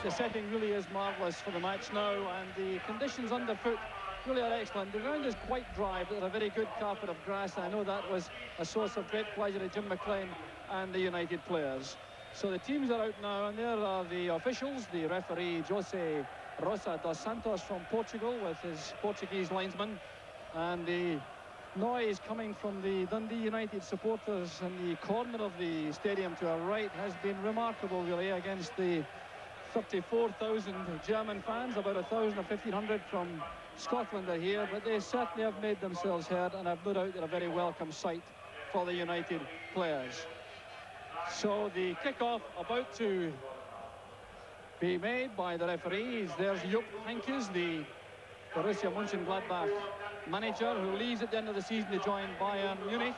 the setting really is marvellous for the match now, and the conditions underfoot really are excellent. The ground is quite dry, but there's a very good carpet of grass, and I know that was a source of great pleasure to Jim McLean and the United players. So the teams are out now, and there are the officials, the referee Jose Rosa dos Santos from Portugal with his Portuguese linesman, and the noise coming from the Dundee United supporters in the corner of the stadium to our right has been remarkable, really, against the 34,000 German fans. About 1,000 or 1,500 from Scotland are here, but they certainly have made themselves heard, and I've no doubt they're a very welcome sight for the United players. So the kick-off about to be made by the referees. There's Jupp Heynckes, the Borussia Mönchengladbach manager, who leaves at the end of the season to join Bayern Munich.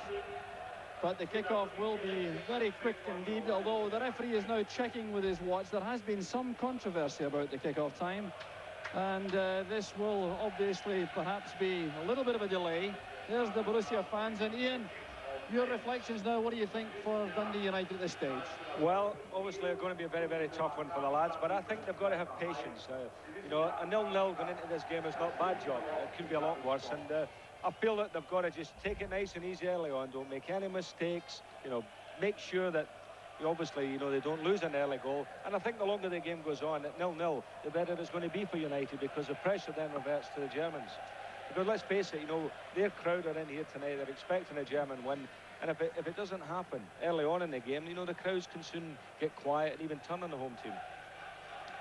But the kick-off will be very quick indeed, although the referee is now checking with his watch. There has been some controversy about the kick-off time, and this will obviously perhaps be a little bit of a delay. There's the Borussia fans, and Ian, your reflections now, what do you think for Dundee United at this stage? Well, obviously it's going to be a very, very tough one for the lads, but I think they've got to have patience. You know, a 0-0 going into this game is not a bad job. It could be a lot worse, and I feel that they've got to just take it nice and easy early on. Don't make any mistakes. You know, make sure that obviously, you know, they don't lose an early goal. And I think the longer the game goes on at 0-0, the better it's going to be for United, because the pressure then reverts to the Germans. Because let's face it, you know, their crowd are in here tonight. They're expecting a German win. And if it doesn't happen early on in the game, you know, the crowds can soon get quiet and even turn on the home team.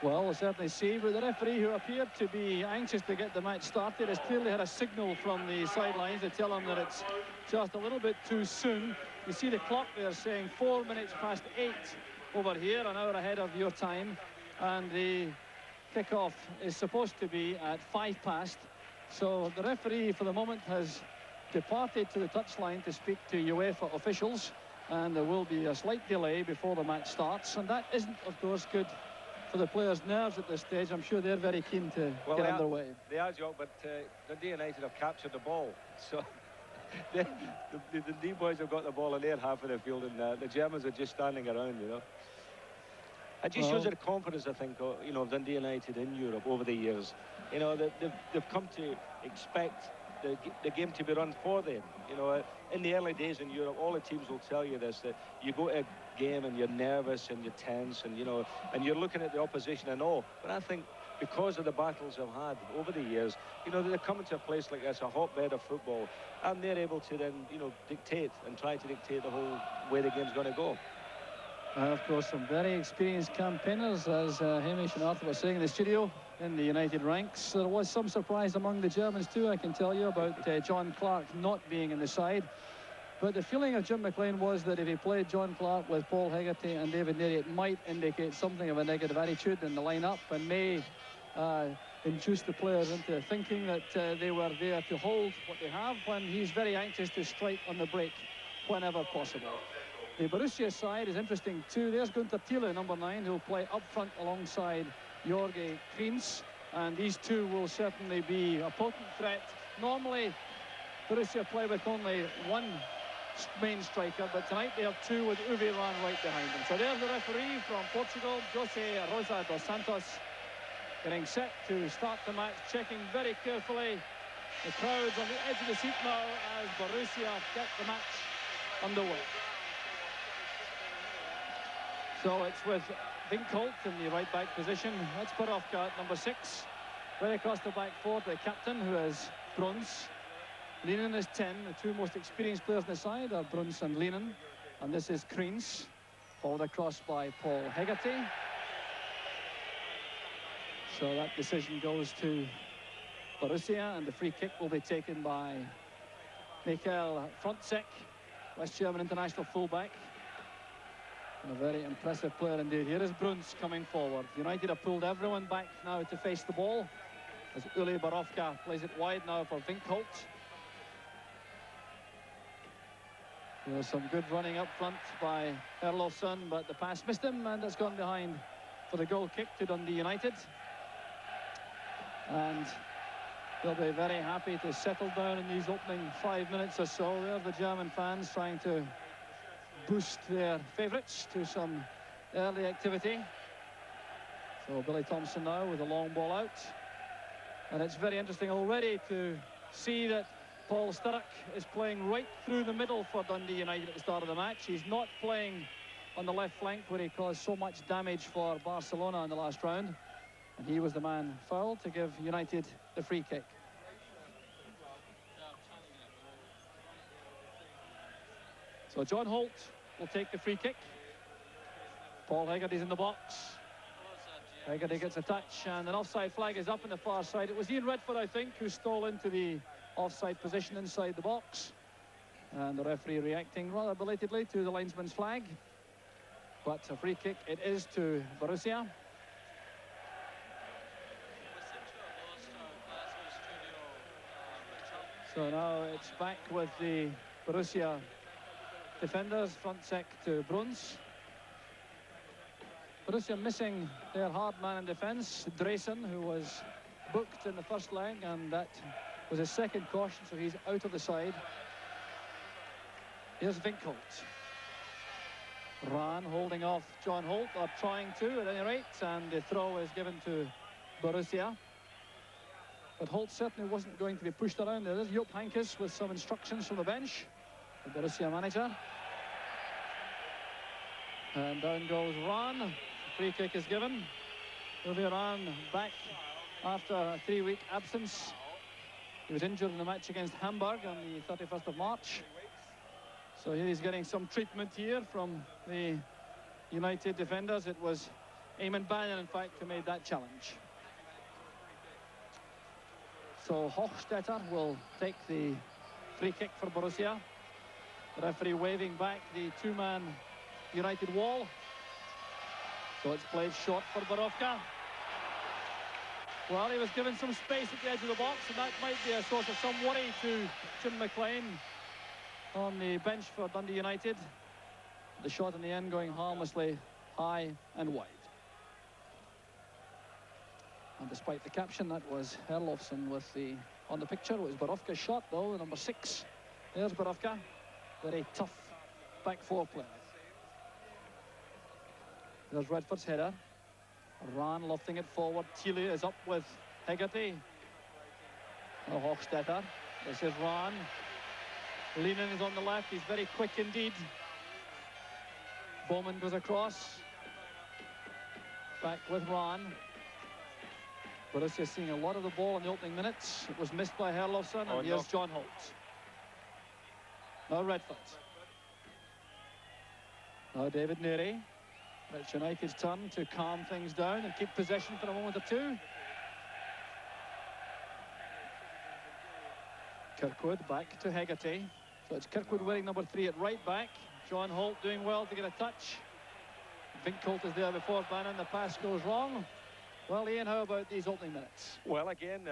Well, we'll certainly see, but the referee, who appeared to be anxious to get the match started, has clearly had a signal from the sidelines to tell him that it's just a little bit too soon. You see the clock there saying 4 minutes past 8 over here, an hour ahead of your time, and the kickoff is supposed to be at 5 past. So the referee for the moment has departed to the touchline to speak to UEFA officials, and there will be a slight delay before the match starts, and that isn't, of course, good for the players' nerves at this stage. I'm sure they're very keen to get underway. They are, Jock, but Dundee United have captured the ball, so the Dundee boys have got the ball in their half of the field, and the Germans are just standing around, you know. It just shows the confidence, I think, you know, of Dundee United in Europe over the years. You know, they've come to expect the game to be run for them. You know, in the early days in Europe, all the teams will tell you this, that you go to a game and you're nervous and you're tense, and, you know, and you're looking at the opposition and all. But I think because of the battles they've had over the years, you know, they're coming to a place like this, a hotbed of football, and they're able to then, you know, dictate and try to dictate the whole way the game's going to go. And of course, some very experienced campaigners, as Hamish and Arthur were saying in the studio, in the United ranks. There was some surprise among the Germans too, I can tell you, about John Clark not being in the side. But the feeling of Jim McLean was that if he played John Clark with Paul Hegarty and David Neary, it might indicate something of a negative attitude in the lineup, and may induce the players into thinking that they were there to hold what they have, when he's very anxious to strike on the break whenever possible. The Borussia side is interesting too. There's Gunther Thiele, number 9, who'll play up front alongside Jorge Kriens, and these two will certainly be a potent threat. Normally, Borussia play with only one main striker, but tonight they have two, with Uwe Rahn right behind them. So there's the referee from Portugal, Jose Rosa dos Santos, getting set to start the match, checking very carefully the crowds on the edge of the seat now as Borussia get the match underway. So it's with Winkholt in the right back position. That's Borowka at number 6. Right across the back four, the captain, who is Bruns. Linen is 10. The two most experienced players on the side are Bruns and Linen. And this is Kriens, followed across by Paul Hegarty. So that decision goes to Borussia, and the free kick will be taken by Michael Frontsek, West German international fullback. And a very impressive player indeed. Here is Bruns coming forward. United have pulled everyone back now to face the ball, as Uli Borowka plays it wide now for Winkholt. There's some good running up front by Erlofsson, but the pass missed him, and it's gone behind for the goal kick to Dundee United. And they'll be very happy to settle down in these opening 5 minutes or so. There's the German fans trying to boost their favourites to some early activity. So Billy Thompson now with a long ball out. And it's very interesting already to see that Paul Sturrock is playing right through the middle for Dundee United at the start of the match. He's not playing on the left flank where he caused so much damage for Barcelona in the last round. And he was the man fouled to give United the free kick. So John Holt will take the free kick. Paul Hegarty's in the box. Hegarty gets a touch, and an offside flag is up on the far side. It was Ian Redford, I think, who stole into the offside position inside the box. And the referee reacting rather belatedly to the linesman's flag. But a free kick it is to Borussia. So now it's back with the Borussia defenders, front sec to Bruns. Borussia missing their hard man in defence, Drayson, who was booked in the first leg, and that was his second caution, so he's out of the side. Here's Winkholt. Rahn holding off John Holt, or trying to at any rate, and the throw is given to Borussia. But Holt certainly wasn't going to be pushed around. There is Joop Heynckes with some instructions from the bench, the Borussia manager. And down goes Rahn. Free kick is given. Uwe Rahn back after a 3-week absence. He was injured in the match against Hamburg on the 31st of March. So he's getting some treatment here from the United defenders. It was Eamon Bannon, in fact, who made that challenge. So Hochstetter will take the free kick for Borussia. The referee waving back the two-man United wall. So it's played short for Borowka. Well, he was given some space at the edge of the box, and that might be a source of some worry to Jim McLean on the bench for Dundee United. The shot in the end going harmlessly high and wide. And despite the caption, that was Herlofsson with the on the picture. It was Borowka's shot, though, the number 6. There's Borowka. Very tough back four player. There's Redford's header. Rahn lofting it forward. Thiele is up with Hegarty. Now Hochstetter. This is Rahn. Lehnen is on the left. He's very quick indeed. Bowman goes across. Back with Rahn. Borussia seeing a lot of the ball in the opening minutes. It was missed by Herlofsson, and here's John Holt. Now Redford. Now David Neary. It's United's turn to calm things down and keep possession for a moment or two. Kirkwood back to Hegarty. So it's Kirkwood wearing number 3 at right back. John Holt doing well to get a touch. Winkholt is there before Bannon. The pass goes wrong. Well, Ian, how about these opening minutes? Well, again,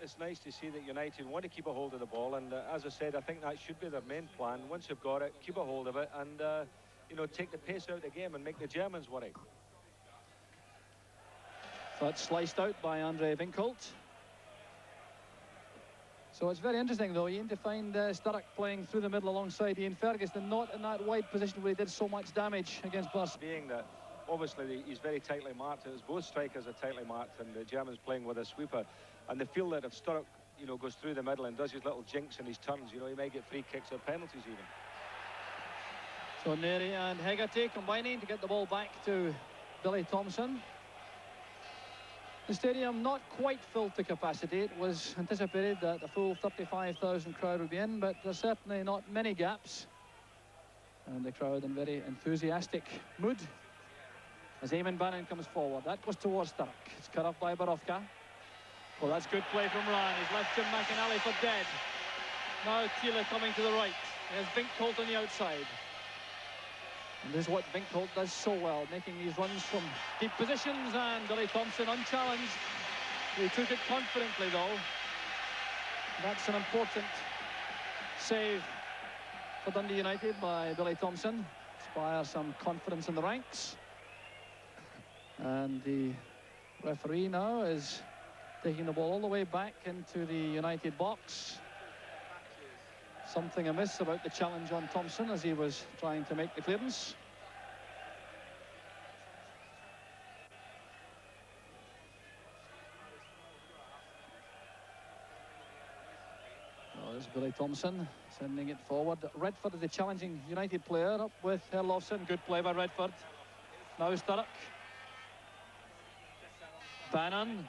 it's nice to see that United want to keep a hold of the ball, and as I said, I think that should be their main plan. Once you've got it, keep a hold of it, and you know, take the pace out of the game and make the Germans worry. So it's sliced out by Andre Winkholt. So it's very interesting, though, Ian, to find Sturrock playing through the middle alongside Iain Ferguson, not in that wide position where he did so much damage against Barcelona. Being that, obviously, he's very tightly marked. As both strikers are tightly marked, and the Germans playing with a sweeper. And they feel that if Sturrock, you know, goes through the middle and does his little jinks in his turns, you know, he may get free kicks or penalties even. So Neary and Hegarty combining to get the ball back to Billy Thompson. The stadium not quite full to capacity. It was anticipated that a full 35,000 crowd would be in, but there's certainly not many gaps. And the crowd in very enthusiastic mood as Eamon Bannon comes forward. That goes towards Sturrock. It's cut off by Borowka. Well, that's good play from Rahn. He's left Jim McInally for dead. Now Thiele coming to the right. There's Winkholt on the outside. And this is what Winkholt does so well, making these runs from deep positions, and Billy Thompson unchallenged. He took it confidently, though. That's an important save for Dundee United by Billy Thompson. Inspire some confidence in the ranks. And the referee now is taking the ball all the way back into the United box. Something amiss about the challenge on Thompson as he was trying to make the clearance. There's Billy Thompson sending it forward. Redford is the challenging United player, up with Herlofsson. Good play by Redford. Now Sturrock. Bannon.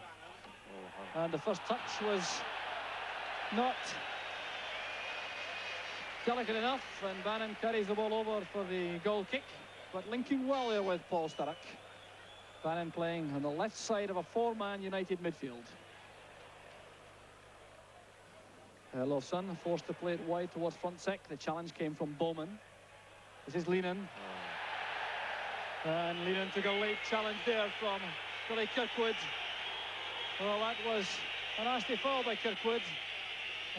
And the first touch was not delicate enough, and Bannon carries the ball over for the goal kick, but linking well there with Paul Sturrock. Bannon playing on the left side of a four-man United midfield. Herlofsson forced to play it wide towards front sec. The challenge came from Bowman. This is Leenan. And Leenan took a late challenge there from Billy Kirkwood. Well, that was a nasty foul by Kirkwood.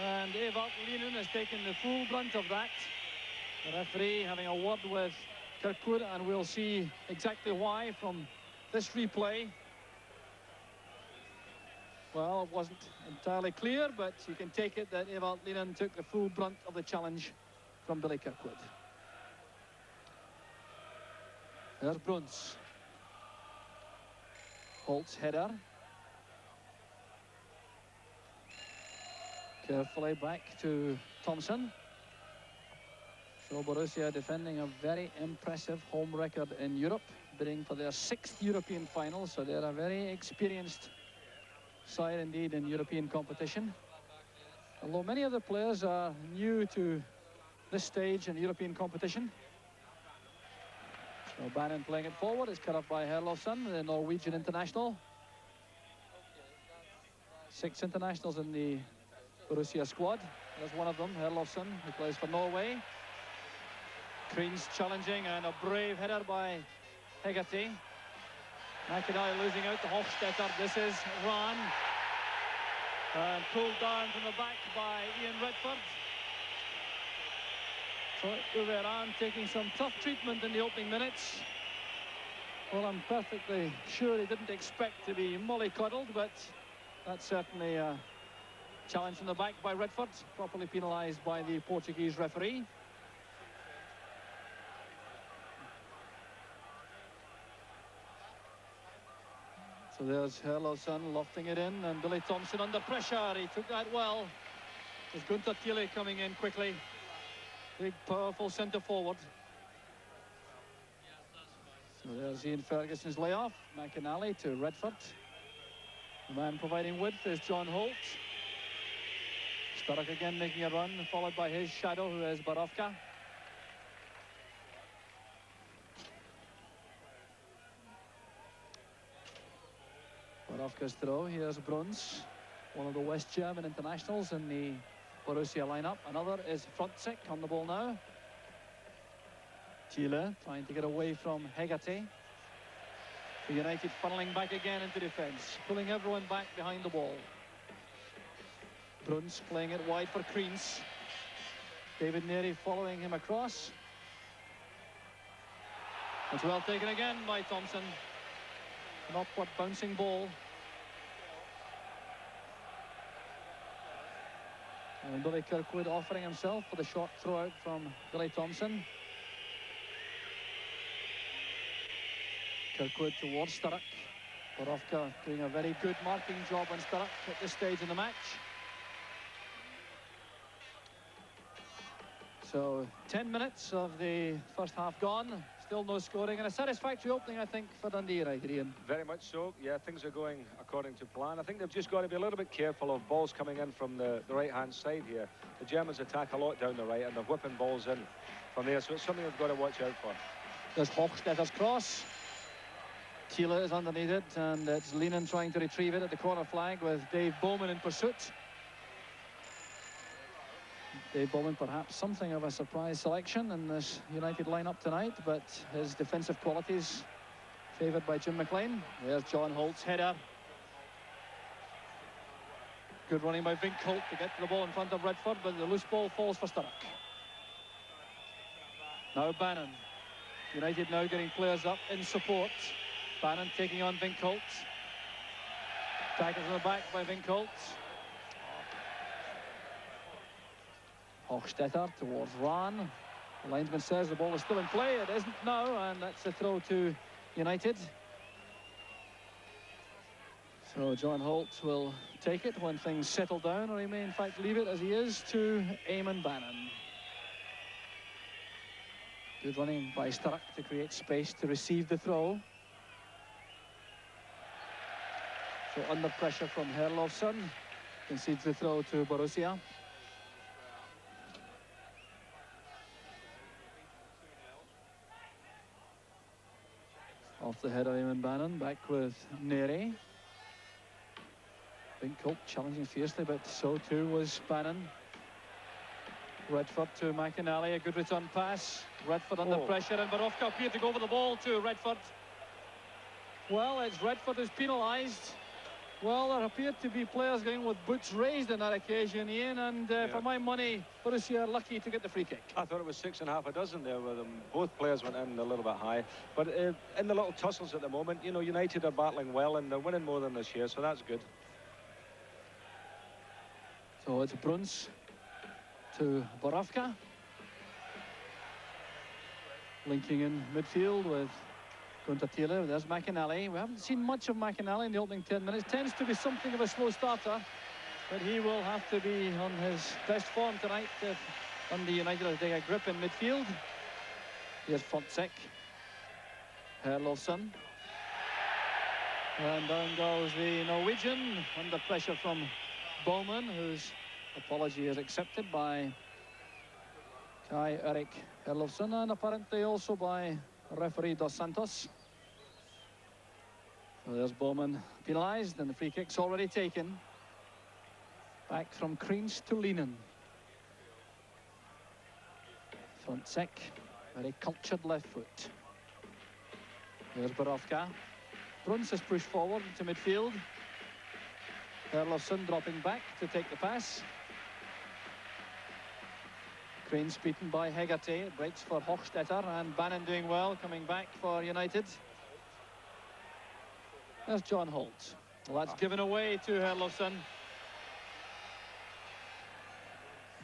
And Evert Leenan has taken the full brunt of that. The referee having a word with Kirkwood, and we'll see exactly why from this replay. Well, it wasn't entirely clear, but you can take it that Evert Leenan took the full brunt of the challenge from Billy Kirkwood. There's Bruns. Holt's header. Carefully back to Thompson. So Borussia defending a very impressive home record in Europe, bidding for their 6th European final, so they're a very experienced side indeed in European competition. Although many of the players are new to this stage in European competition. So Bannon playing it forward, is cut up by Herlofsson, the Norwegian international. 6 internationals in the Borussia squad. There's one of them, Herlofsson, who plays for Norway. Crean's challenging, and a brave header by Hegarty. McIntyre losing out to Hofstetter. This is Rahn. And pulled down from the back by Ian Redford. So Rahn taking some tough treatment in the opening minutes. Well, I'm perfectly sure he didn't expect to be mollycoddled, but that's certainly a challenge from the back by Redford, properly penalised by the Portuguese referee. So there's Herlofsson lofting it in, and Billy Thompson under pressure. He took that well. There's Gunther Thiele coming in quickly. Big, powerful centre forward. So there's Iain Ferguson's layoff. McInally to Redford. The man providing width is John Holt. Sturrock again making a run, followed by his shadow, who is Borowka. Borowka's throw. Here's Bruns, one of the West German internationals in the Borussia lineup. Another is Frontsek on the ball now. Thiele trying to get away from Hegarty. The United funneling back again into defence, pulling everyone back behind the ball. Bruns playing it wide for Creans. David Neary following him across. It's well taken again by Thompson. An upward bouncing ball. And Billy Kirkwood offering himself for the short throw out from Billy Thompson. Kirkwood towards Sturrock. Borowka doing a very good marking job on Sturrock at this stage in the match. So 10 minutes of the first half gone. Still no scoring, and a satisfactory opening, I think, for Dundee United, Ian. Very much so. Yeah, things are going according to plan. I think they've just got to be a little bit careful of balls coming in from the right-hand side here. The Germans attack a lot down the right, and they're whipping balls in from there, so it's something they've got to watch out for. There's Hochstetter's cross. Thiele is underneath it, and it's Leenan trying to retrieve it at the corner flag with Dave Bowman in pursuit. Dave Bowman, perhaps something of a surprise selection in this United lineup tonight, but his defensive qualities favoured by Jim McLean. There's John Holt's header. Good running by Vink Holt to get to the ball in front of Redford, but the loose ball falls for Sturrock. Now Bannon. United now getting players up in support. Bannon taking on Vink Holt. Tackled from the back by Vink Holt. Hochstetter towards Rahn. The linesman says the ball is still in play. It isn't now, and that's a throw to United. So John Holt will take it when things settle down, or he may in fact leave it as he is to Eamon Bannon. Good running by Sturrock to create space to receive the throw. So under pressure from Herlofsson, concedes the throw to Borussia. Off the head of Eamon Bannon, back with Neri. Vincolt challenging fiercely, but so too was Bannon. Redford to McInally, a good return pass. Redford under pressure, and Borowka appeared to go over the ball to Redford. Well, it's Redford who's penalised. Well, there appeared to be players going with boots raised on that occasion, Ian, and for my money, Borussia are lucky to get the free kick. I thought it was 6.5 dozen there with them. Both players went in a little bit high. But in the little tussles at the moment, you know, United are battling well and they're winning more than this year, so that's good. So it's Bruns to Borowka. Linking in midfield with Gunter Thiele. There's McInally. We haven't seen much of McInally in the opening 10 minutes. Tends to be something of a slow starter, but he will have to be on his best form tonight if Dundee United are taking a grip in midfield. Here's Fontsek. Herlofsson. And down goes the Norwegian under pressure from Bowman, whose apology is accepted by Kai Erik Herlofsson and apparently also by referee Dos Santos. So there's Bowman penalised and the free kick's already taken. Back from Kreens to Lehnen. Fontsek, very cultured left foot. There's Borowka. Bruns has pushed forward into midfield. Herlofsson dropping back to take the pass. Cranes beaten by Hegarty. It breaks for Hochstetter, and Bannon doing well, coming back for United. There's John Holt. Well, that's given away to Herlofsson.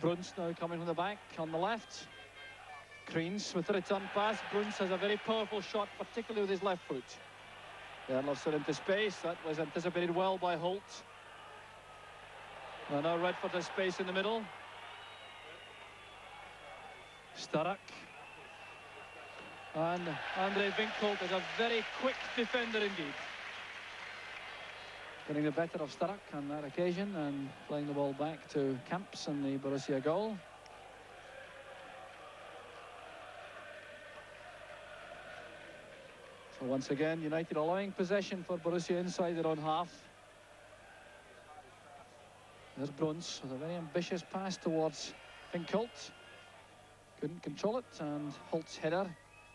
Bruns now coming from the back on the left. Kreens with the return pass. Bruns has a very powerful shot, particularly with his left foot. Herlofsson into space. That was anticipated well by Holt. And now Redford has space in the middle. Sturrock. And Andre Vincolt is a very quick defender indeed. Getting the better of Sturrock on that occasion and playing the ball back to Camps and the Borussia goal. So once again, United allowing possession for Borussia inside their own half. There's Bruns with a very ambitious pass towards Vincolt. Couldn't control it, and Holt's header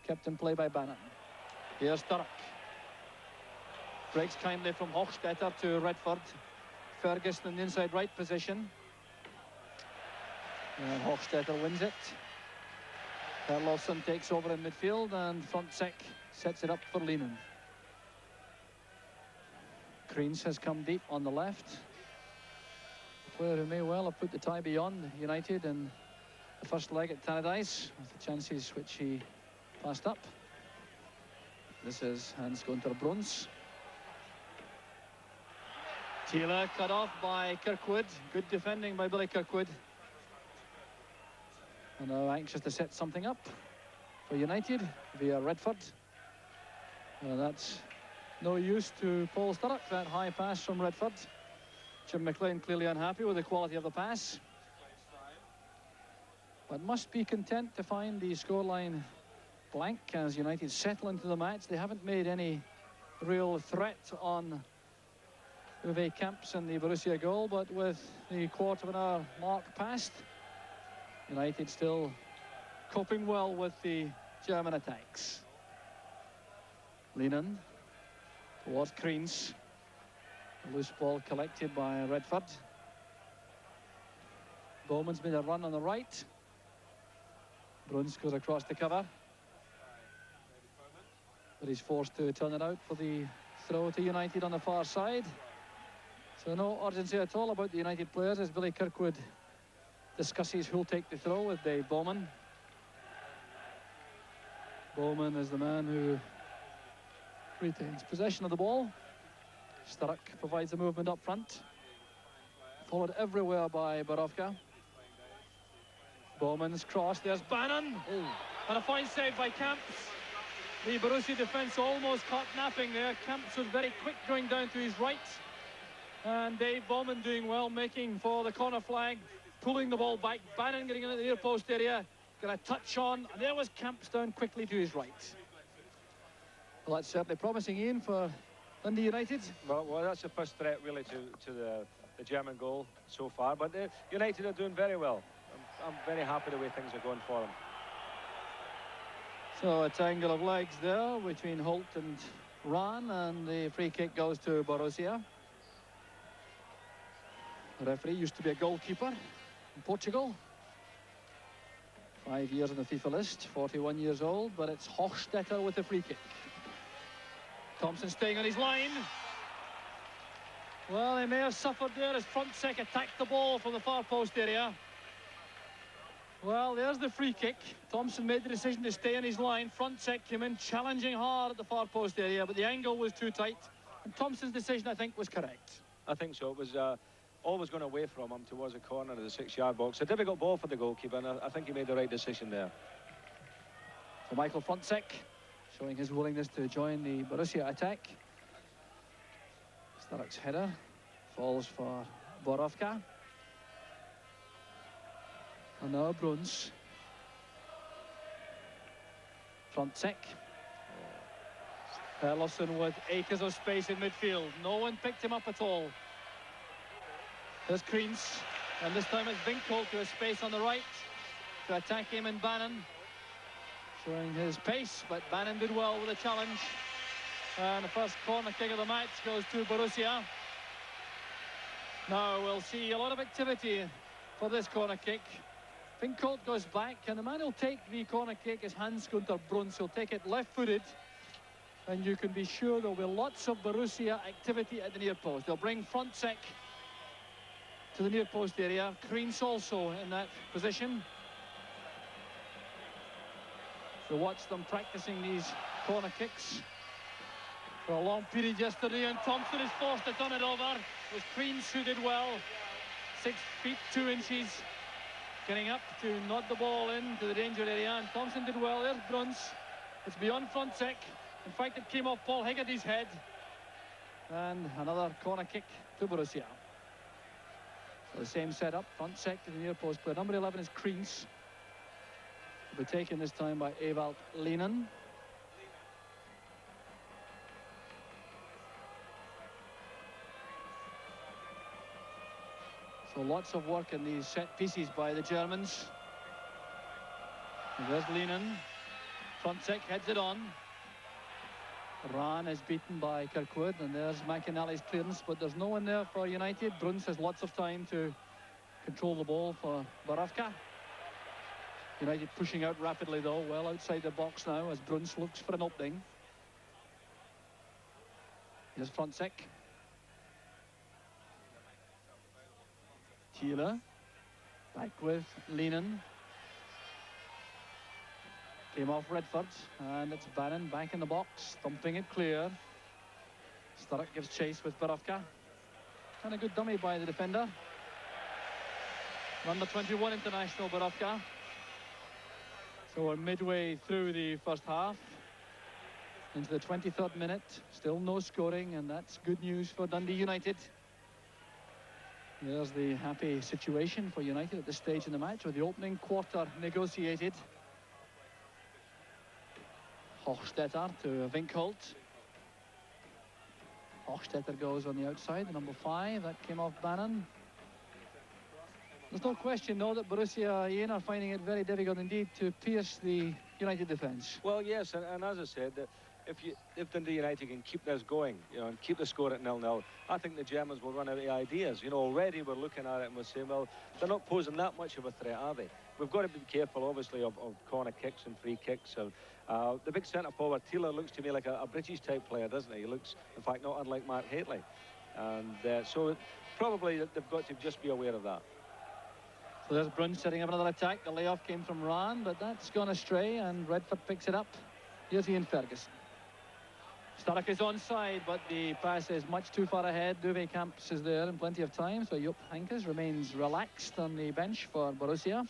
kept in play by Bannon. Here's Sturrock. Breaks kindly from Hochstetter to Redford. Ferguson in the inside right position. And Hochstetter wins it. Herlofsson takes over in midfield, and Fontsek sets it up for Lehnen. Kreens has come deep on the left. A player who may well have put the tie beyond United in the first leg at Tannadice, with the chances which he passed up. This is Hans-Gunther Bruns. Thiele cut off by Kirkwood. Good defending by Billy Kirkwood. And now anxious to set something up for United via Redford. Well, that's no use to Paul Sturrock, that high pass from Redford. Jim McLean clearly unhappy with the quality of the pass, but must be content to find the scoreline blank as United settle into the match. They haven't made any real threat on Uwe Camps and the Borussia goal, but with the quarter of an hour mark past, United still coping well with the German attacks. Lehnen towards Kreens. A loose ball collected by Redford. Bowman's made a run on the right. Bruns goes across the cover, but he's forced to turn it out for the throw to United on the far side. So no urgency at all about the United players as Billy Kirkwood discusses who'll take the throw with Dave Bowman. Bowman is the man who retains possession of the ball. Sturrock provides the movement up front. Followed everywhere by Borussia. Bowman's cross, there's Bannon. And a fine save by Camps. The Borussia defence almost caught napping there. Camps was very quick going down to his right. And Dave Bowman doing well, making for the corner flag, pulling the ball back. Bannon getting into the near post area. Got a touch on, and there was Camps down quickly to his right. Well, that's certainly promising, Ian, for Dundee United. Well, that's the first threat, really, to the German goal so far. But United are doing very well. I'm very happy the way things are going for them. So a tangle of legs there between Holt and Rahn, and the free kick goes to Borussia. The referee used to be a goalkeeper in Portugal. 5 years on the FIFA list, 41 years old, but it's Hochstetter with the free kick. Thompson staying on his line. Well, he may have suffered there as Frontsek attacked the ball from the far post area. Well, there's the free kick. Thompson made the decision to stay on his line. Frontsek came in challenging hard at the far post area, but the angle was too tight. And Thompson's decision, I think, was correct. I think so. It was always going away from him towards the corner of the 6-yard box. A difficult ball for the goalkeeper, and I think he made the right decision there. So Michael Frontsek showing his willingness to join the Borussia attack. Sturrock's header falls for Borussia. And now Bruns. Frontsek. Perlosson with acres of space in midfield. No one picked him up at all. There's Kreens. And this time it's Winkel to a space on the right to attack him and Bannon. Showing his pace, but Bannon did well with the challenge. And the first corner kick of the match goes to Borussia. Now we'll see a lot of activity for this corner kick. Winkel goes back, and the man who'll take the corner kick is Hans-Gunther Bruns. He'll take it left-footed, and you can be sure there'll be lots of Borussia activity at the near post. They'll bring Frontsek to the near post area. Kreens also in that position. So watch them practicing these corner kicks for a long period yesterday, and Thompson is forced to turn it over. It was Kreens who did well. 6 feet 2 inches, getting up to nod the ball into the danger area, and Thompson did well. There's Bruns. It's beyond Frontsek. In fact, it came off Paul Hegarty's head. And another corner kick to Borussia. So the same setup. Frontsek to the near post player. Number 11 is Kreens. Will be taken this time by Ewald Lehnen. So lots of work in these set pieces by the Germans. And there's Lehnen. Frontsek heads it on. Rahn is beaten by Kirkwood, and there's McInally's clearance, but there's no one there for United. Bruns has lots of time to control the ball for Borussia. United pushing out rapidly, though, well outside the box now as Bruns looks for an opening. Here's Frontsek. Thiele. Back with Lehnen. Came off Redford, and it's Bannon back in the box, thumping it clear. Sturrock gives chase with Borussia. And a good dummy by the defender. Number 21 international Borussia. So we're midway through the first half, into the 23rd minute. Still no scoring, and that's good news for Dundee United. There's the happy situation for United at this stage in the match, with the opening quarter negotiated. Hochstetter to Winkel. Hochstetter goes on the outside, the number 5. That came off Bannon. There's no question, though, that Borussia, Ian, are finding it very difficult indeed to pierce the United defence. Well, yes, and as I said, if Dundee United can keep this going, and keep the score at 0-0, I think the Germans will run out of ideas. Already we're looking at it and we're saying, well, they're not posing that much of a threat, are they? We've got to be careful, obviously, of corner kicks and free kicks. The big centre forward, Thiele, looks to me like a British-type player, doesn't he? He looks, in fact, not unlike Mark Hateley. And so probably they've got to just be aware of that. So there's Bruns setting up another attack. The layoff came from Rahn, but that's gone astray, and Redford picks it up. Here's Iain Ferguson. Stark is onside, but the pass is much too far ahead. Uwe Kamps is there in plenty of time, so Jupp Heynckes remains relaxed on the bench for Borussia.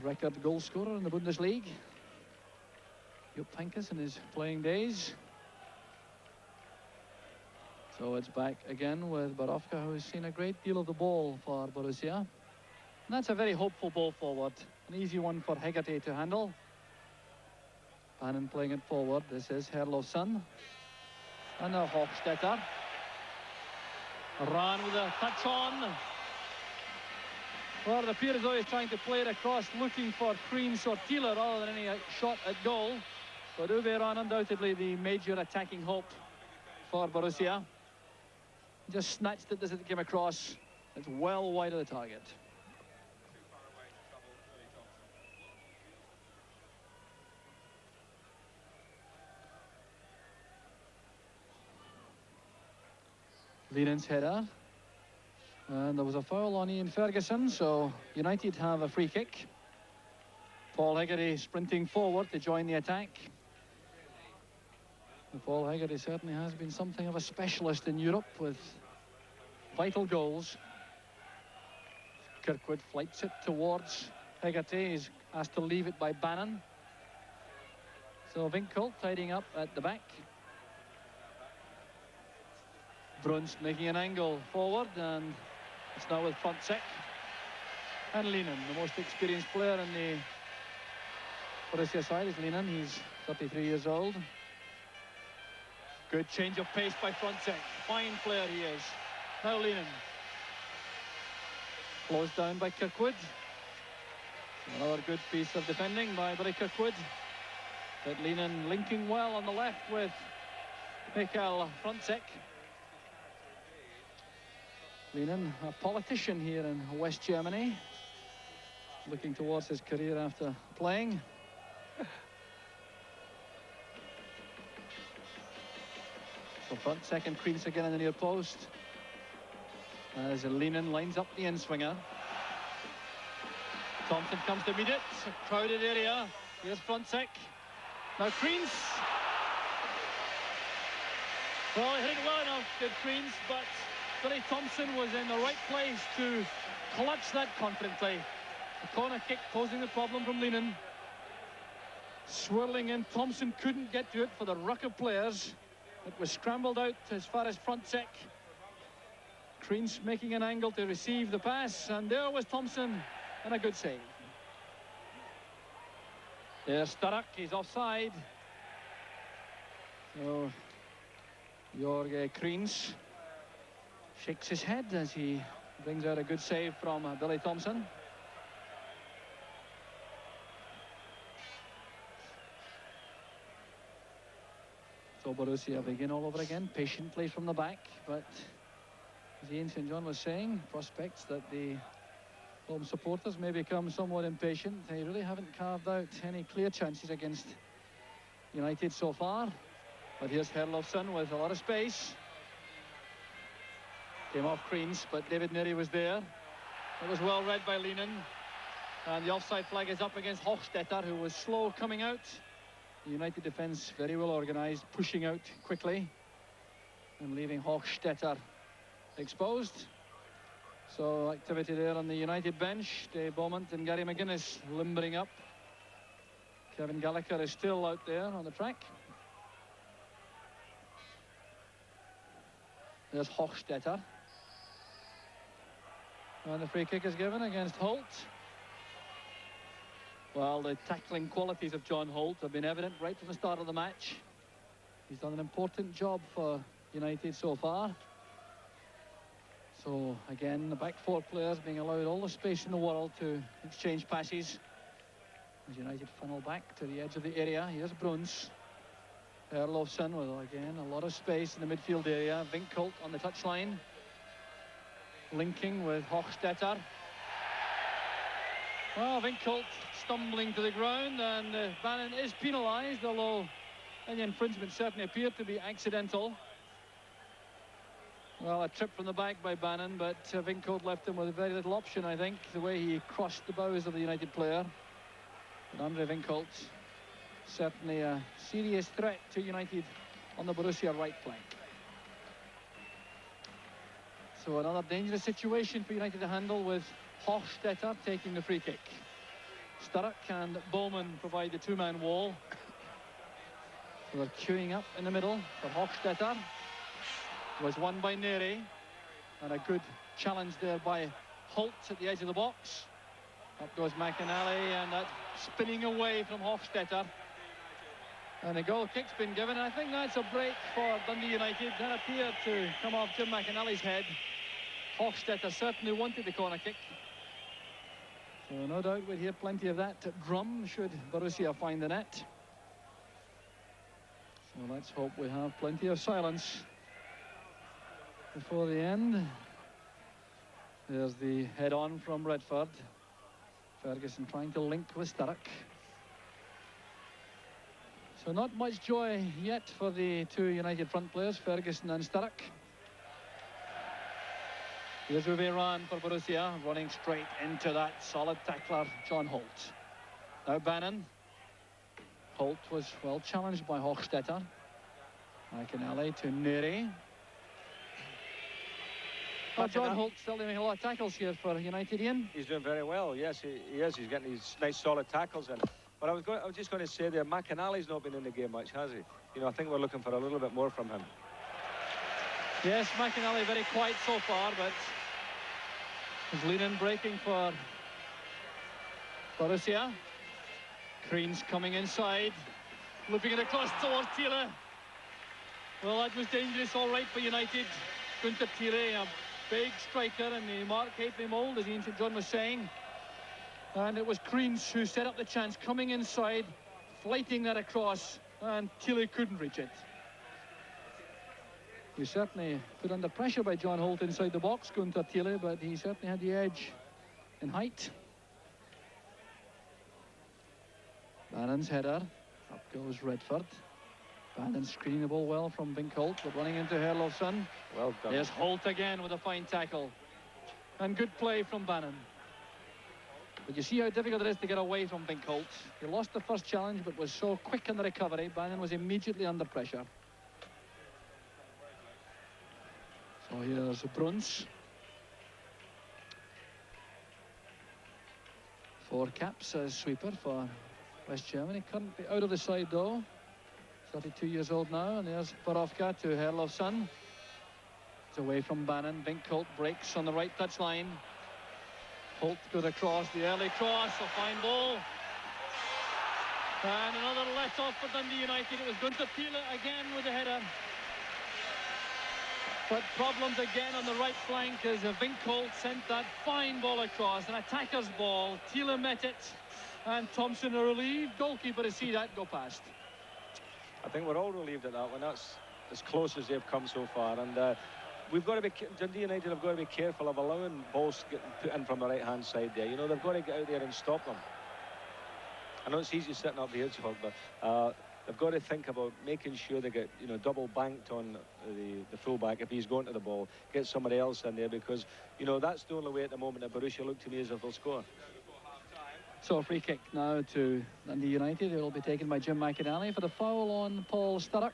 Record goal scorer in the Bundesliga. Jupp Heynckes in his playing days. So it's back again with Borowka, who's seen a great deal of the ball for Borussia. And that's a very hopeful ball forward. An easy one for Hegarty to handle. Bannon playing it forward. This is Herlofsson. And now Hochstetter. Ran with a touch on. Well, it appears as though he's trying to play it across, looking for Kreens or Thiele rather than any shot at goal. But Uwe Ran undoubtedly the major attacking hope for Borussia. Just snatched it as it came across. It's well wide of the target. Leenen's header. And there was a foul on Iain Ferguson, so United have a free kick. Paul Hegarty sprinting forward to join the attack. Paul Hegarty certainly has been something of a specialist in Europe with vital goals. Kirkwood flights it towards Hegarty. He's asked to leave it by Bannon. So Winkel tidying up at the back. Bruns making an angle forward, and it's now with Frontsek. And Lienen, the most experienced player in the Borussia side is Lienen. He's 33 years old. Good change of pace by Frontsek. Fine player he is. Now Lienen. Closed down by Kirkwood. Another good piece of defending by Billy Kirkwood. But Lienen linking well on the left with Mikael Frontsek. Lienen, a politician here in West Germany, looking towards his career after playing. So Frontsek and Kreens again in the near post. As Lienen lines up the in-swinger. Thompson comes to meet it. A crowded area. Here's Frontsek. Now Kreens. Well, he hit it well enough, did Kreens, but Billy Thompson was in the right place to clutch that confidently. The corner kick posing the problem from Lienen. Swirling in, Thompson couldn't get to it for the ruck of players. It was scrambled out as far as Frontsek. Kreens making an angle to receive the pass, and there was Thompson, and a good save. There's Stark, he's offside. So Jorge Kreens shakes his head as he brings out a good save from Billy Thompson. So Borussia begin all over again, patiently from the back, but as Ian St. John was saying, prospects that the home supporters may become somewhat impatient. They really haven't carved out any clear chances against United so far. But here's Herlofsson with a lot of space. Came off Kreens, but David Nery was there. It was well read by Lienen. And the offside flag is up against Hochstetter, who was slow coming out. The United defence very well organised, pushing out quickly and leaving Hochstetter exposed. So activity there on the United bench. Dave Beaumont and Gary McGuinness limbering up. Kevin Gallagher is still out there on the track. There's Hochstetter. And the free kick is given against Holt. Well, the tackling qualities of John Holt have been evident right from the start of the match. He's done an important job for United so far. So, again, the back four players being allowed all the space in the world to exchange passes. As United funnel back to the edge of the area. Here's Bruns. Herlofsson with, again, a lot of space in the midfield area. Winkel on the touchline. Linking with Hochstetter. Well, Winkel stumbling to the ground, and Bannon is penalised, although any infringement certainly appeared to be accidental. Well, a trip from the back by Bannon, but Winkel left him with very little option, I think, the way he crossed the bows of the United player. But Andre Winkel certainly a serious threat to United on the Borussia right flank. So another dangerous situation for United to handle, with Hofstetter taking the free kick. Sturrock and Bowman provide the two-man wall. So they're queuing up in the middle for Hofstetter. Was won by Neri, and a good challenge there by Holt at the edge of the box. Up goes McInally, and that's spinning away from Hofstetter. And the goal kick's been given. I think that's a break for Dundee United. That appeared to come off Jim McInally's head. Hofstetter certainly wanted the corner kick. So no doubt we'll hear plenty of that drum should Borussia find the net. So let's hope we have plenty of silence before the end. There's the head-on from Redford. Ferguson trying to link with Sturrock. So not much joy yet for the two United front players, Ferguson and Sturrock. Here's Uwe Rahn for Borussia, running straight into that solid tackler, John Holt. Now Bannon. Holt was well challenged by Hofstetter. McInally to Neri. Oh, John Holt still doing a lot of tackles here for United, Ian. He's doing very well, yes, he is. He's getting these nice solid tackles in. But I was just going to say there, McInally's not been in the game much, has he? You know, I think we're looking for a little bit more from him. Yes, McInally very quiet so far, but he's leading, breaking for Borussia. Crean's coming inside, looping it across towards Thiele. Well, that was dangerous, all right, for United. Günther Thiele, a big striker in the Mark Halfpenny mould, as Ian St John was saying. And it was Creans who set up the chance, coming inside, flighting that across, and Thiele couldn't reach it. He certainly put under pressure by John Holt inside the box, Günther Thiele, but he certainly had the edge in height. Bannon's header, up goes Redford. Bannon screening the ball well from Holt, but running into Herlofsson. Well done. There's Holt again with a fine tackle. And good play from Bannon. But you see how difficult it is to get away from Holt. He lost the first challenge, but was so quick in the recovery. Bannon was immediately under pressure. So here's Bruns. 4 caps as sweeper for West Germany. Currently out of the side though. 32 years old now, and there's Borowka to Herlofsson. It's away from Bannon. Holt breaks on the right touchline. Holt goes across, the early cross, a fine ball. And another let-off for Dundee United. It was Günther Thiele again with the header. But problems again on the right flank as Holt sent that fine ball across. An attacker's ball. Thiele met it. And Thompson, a relieved goalkeeper to see that go past. I think we're all relieved at that one. That's as close as they've come so far. And we've got to be, Dundee United have got to be careful of allowing balls getting put in from the right-hand side there. You know, they've got to get out there and stop them. I know it's easy sitting up here, Chuck, but they've got to think about making sure they get, you know, double banked on the fullback if he's going to the ball. Get somebody else in there, because, you know, that's the only way at the moment that Borussia look to me as if they'll score. So a free kick now to Dundee United. It will be taken by Jim McInally for the foul on Paul Sturrock.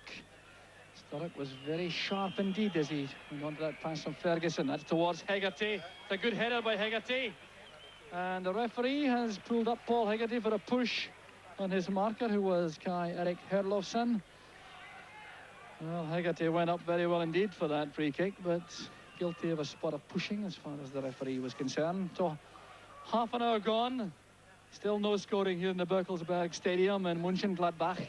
Sturrock was very sharp indeed as he went on to that pass from Ferguson. That's towards Hegarty. It's a good header by Hegarty. And the referee has pulled up Paul Hegarty for a push on his marker, who was Kai-Erik Herlofsson. Well, Hegarty went up very well indeed for that free kick, but guilty of a spot of pushing as far as the referee was concerned. So half an hour gone. Still no scoring here in the Berkelsberg Stadium in Mönchengladbach.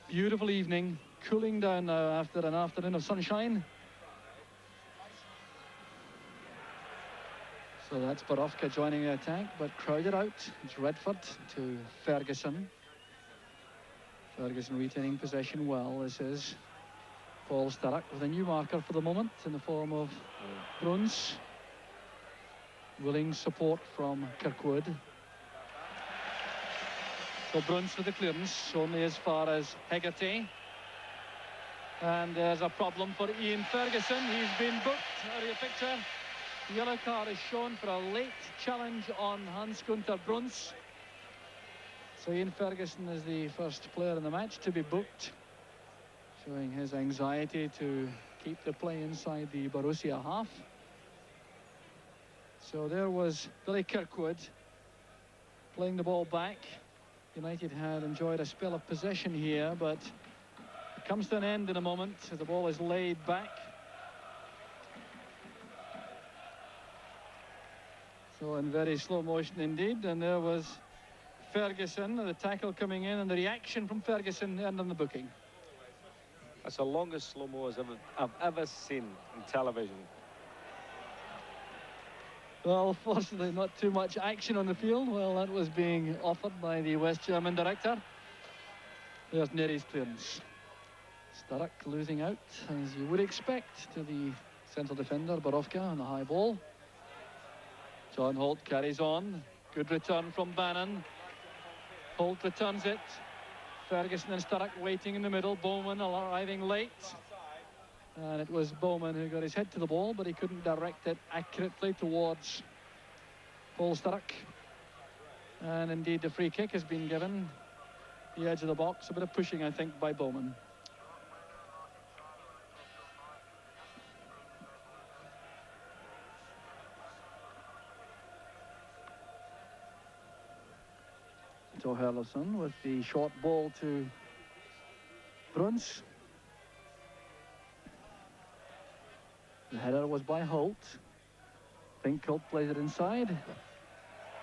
Beautiful evening, cooling down now after an afternoon of sunshine. So that's Borowka joining the attack, but crowded out. It's Redford to Ferguson. Ferguson retaining possession well. This is Paul Sturrock with a new marker for the moment in the form of Bruns. Willing support from Kirkwood. So Bruns with the clearance, only as far as Hegarty. And there's a problem for Iain Ferguson. He's been booked out of the picture. The yellow card is shown for a late challenge on Hans-Günther Bruns. So Iain Ferguson is the first player in the match to be booked, showing his anxiety to keep the play inside the Borussia half. So there was Billy Kirkwood playing the ball back. United had enjoyed a spell of possession here, but it comes to an end in a moment as the ball is laid back. So in very slow motion indeed, and there was Ferguson, the tackle coming in, and the reaction from Ferguson ending the booking. That's the longest slow-mo I've ever seen in television. Well, fortunately not too much action on the field. Well, that was being offered by the West German director. There's Neri's clearance. Sturrock losing out, as you would expect, to the central defender, Borussia, on the high ball. John Holt carries on. Good return from Bannon. Holt returns it. Ferguson and Sturrock waiting in the middle. Bowman arriving late. And it was Bowman who got his head to the ball, but he couldn't direct it accurately towards Paul Sturrock. And indeed, the free kick has been given. The edge of the box. A bit of pushing, I think, by Bowman. Herlofsson with the short ball to Bruns. The header was by Holt. Holt plays it inside.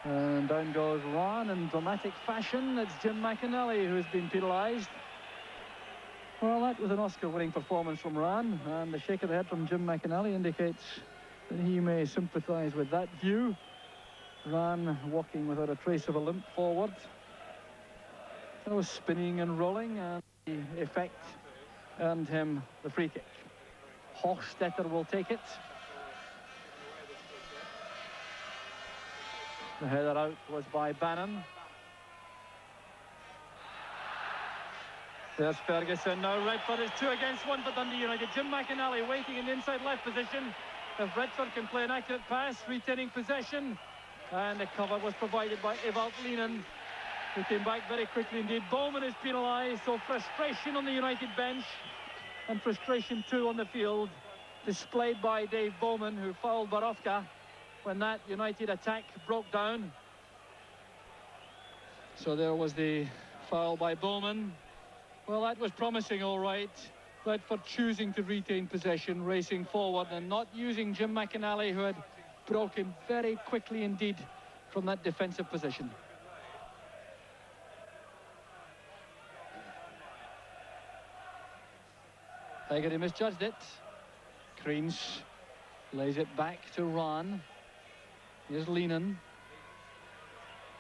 And down goes Ron in dramatic fashion. It's Jim McInally who's been penalised. Well, that was an Oscar-winning performance from Ron, and the shake of the head from Jim McInally indicates that he may sympathise with that view. Ron walking without a trace of a limp forward. That was spinning and rolling, and the effect earned him the free kick. Hochstetter will take it. The header out was by Bannon. There's Ferguson. Now Redford is 2 against 1 for Dundee United. Jim McInally waiting in the inside left position. If Redford can play an accurate pass, retaining possession. And the cover was provided by Ewald Lienen, who came back very quickly indeed. Bowman is penalised, so frustration on the United bench, and frustration too on the field, displayed by Dave Bowman, who fouled Borussia when that United attack broke down. So there was the foul by Bowman. Well, that was promising, all right. Redford choosing to retain possession, racing forward, and not using Jim McInally, who had broken very quickly indeed from that defensive position. He misjudged it. Kreens lays it back to Ron. Here's Lienen.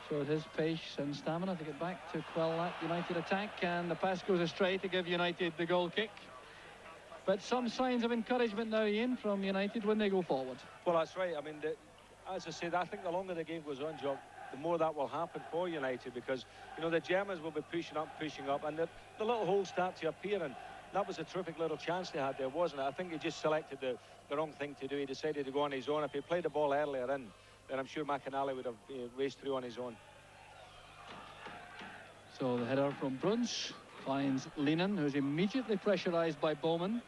Showed his pace and stamina to get back to quell that United attack, and the pass goes astray to give United the goal kick. But some signs of encouragement now, Ian, from United when they go forward. Well, that's right. I mean, as I said, I think the longer the game goes on, Joe, the more that will happen for United, because, you know, the Germans will be pushing up, and the little holes start to appear, and that was a terrific little chance they had there, wasn't it? I think he just selected the wrong thing to do. He decided to go on his own. If he played the ball earlier in, then I'm sure McInally would have raced through on his own. So the header from Bruns finds Lienen, who's immediately pressurised by Bowman.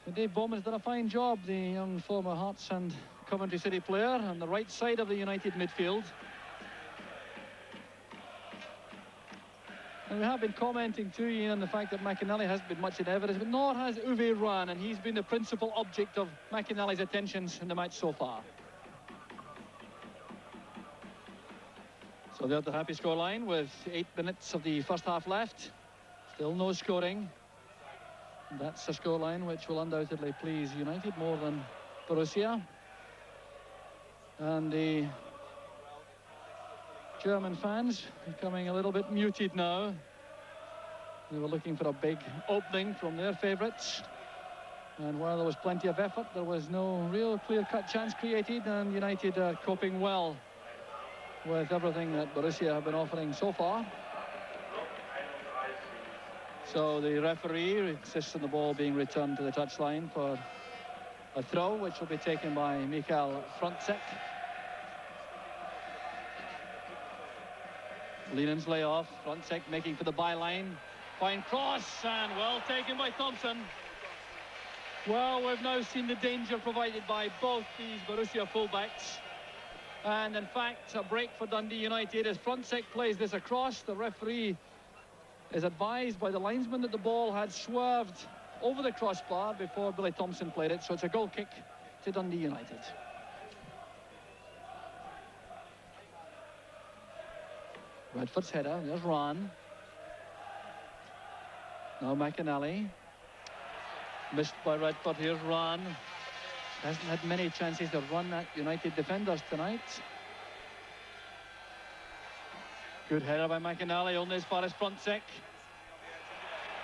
But Dave Bowman's done a fine job, the young former Hearts and Coventry City player, on the right side of the United midfield. And we have been commenting too, Ian, on the fact that McInally hasn't been much in evidence, but nor has Uwe Rahn, and he's been the principal object of McInally's attentions in the match so far. So there's the happy scoreline with 8 minutes of the first half left. Still no scoring. That's a scoreline which will undoubtedly please United more than Borussia. And the German fans becoming a little bit muted now. They were looking for a big opening from their favourites. And while there was plenty of effort, there was no real clear-cut chance created, and United are coping well with everything that Borussia have been offering so far. So the referee insists on the ball being returned to the touchline for a throw, which will be taken by Mikael Frontsek. Leenan's layoff. Frontsek making for the byline. Fine cross, and well taken by Thompson. Well, we've now seen the danger provided by both these Borussia fullbacks. And in fact, a break for Dundee United as Frontsek plays this across. The referee is advised by the linesman that the ball had swerved over the crossbar before Billy Thompson played it. So it's a goal kick to Dundee United. Redford's header, there's Ran. Now McAnally. Missed by Redford, here's Ran. Hasn't had many chances to run at United defenders tonight. Good header by McAnally, only as far as Frontsek.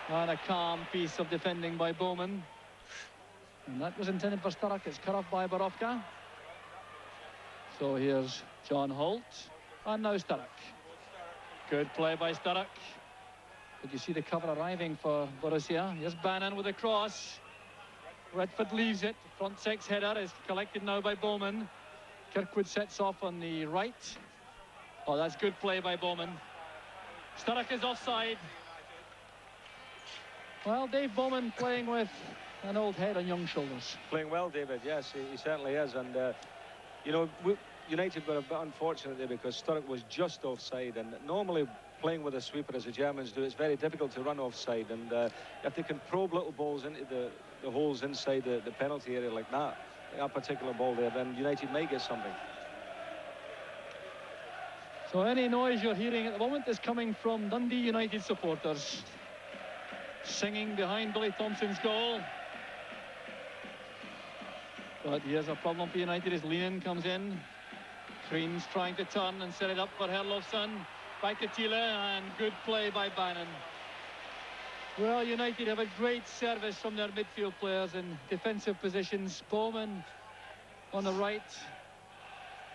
And a calm piece of defending by Bowman. And that was intended for Sturrock. It's cut off by Borowka. So here's John Holt. And now Sturrock. Good play by Sturrock. But you see the cover arriving for Borussia. Here's Bannon with a cross. Redford leaves it. Frontsek's header is collected now by Bowman. Kirkwood sets off on the right. Oh, that's good play by Bowman. Sturrock is offside. Well, Dave Bowman playing with an old head on young shoulders. Playing well, David, yes, he certainly is. And, you know, United were a bit unfortunate there because Sturrock was just offside. And normally playing with a sweeper, as the Germans do, it's very difficult to run offside. And if they can probe little balls into the holes inside the penalty area like that particular ball there, then United may get something. So any noise you're hearing at the moment is coming from Dundee United supporters singing behind Billy Thompson's goal. But here's a problem for United as Leenan comes in. Crean's trying to turn and set it up for Herlofsson. Back to Thiele, and good play by Bannon. Well, United have a great service from their midfield players in defensive positions. Bowman on the right,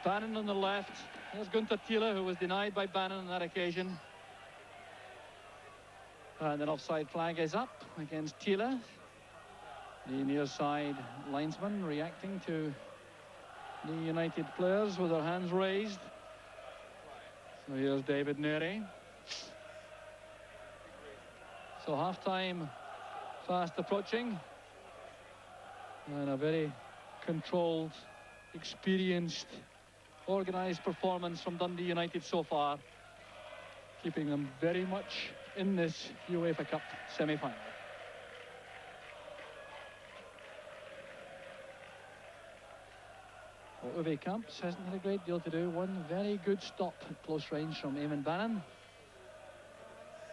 Bannon on the left. There's Gunther Thiele, who was denied by Bannon on that occasion. And an offside flag is up against Thiele. The near side linesman reacting to the United players with their hands raised. So here's David Neri. So half-time fast approaching. And a very controlled, experienced, organised performance from Dundee United so far, keeping them very much in this UEFA Cup semi-final. Well, Uwe Kamps hasn't had a great deal to do. One very good stop at close range from Eamon Bannon.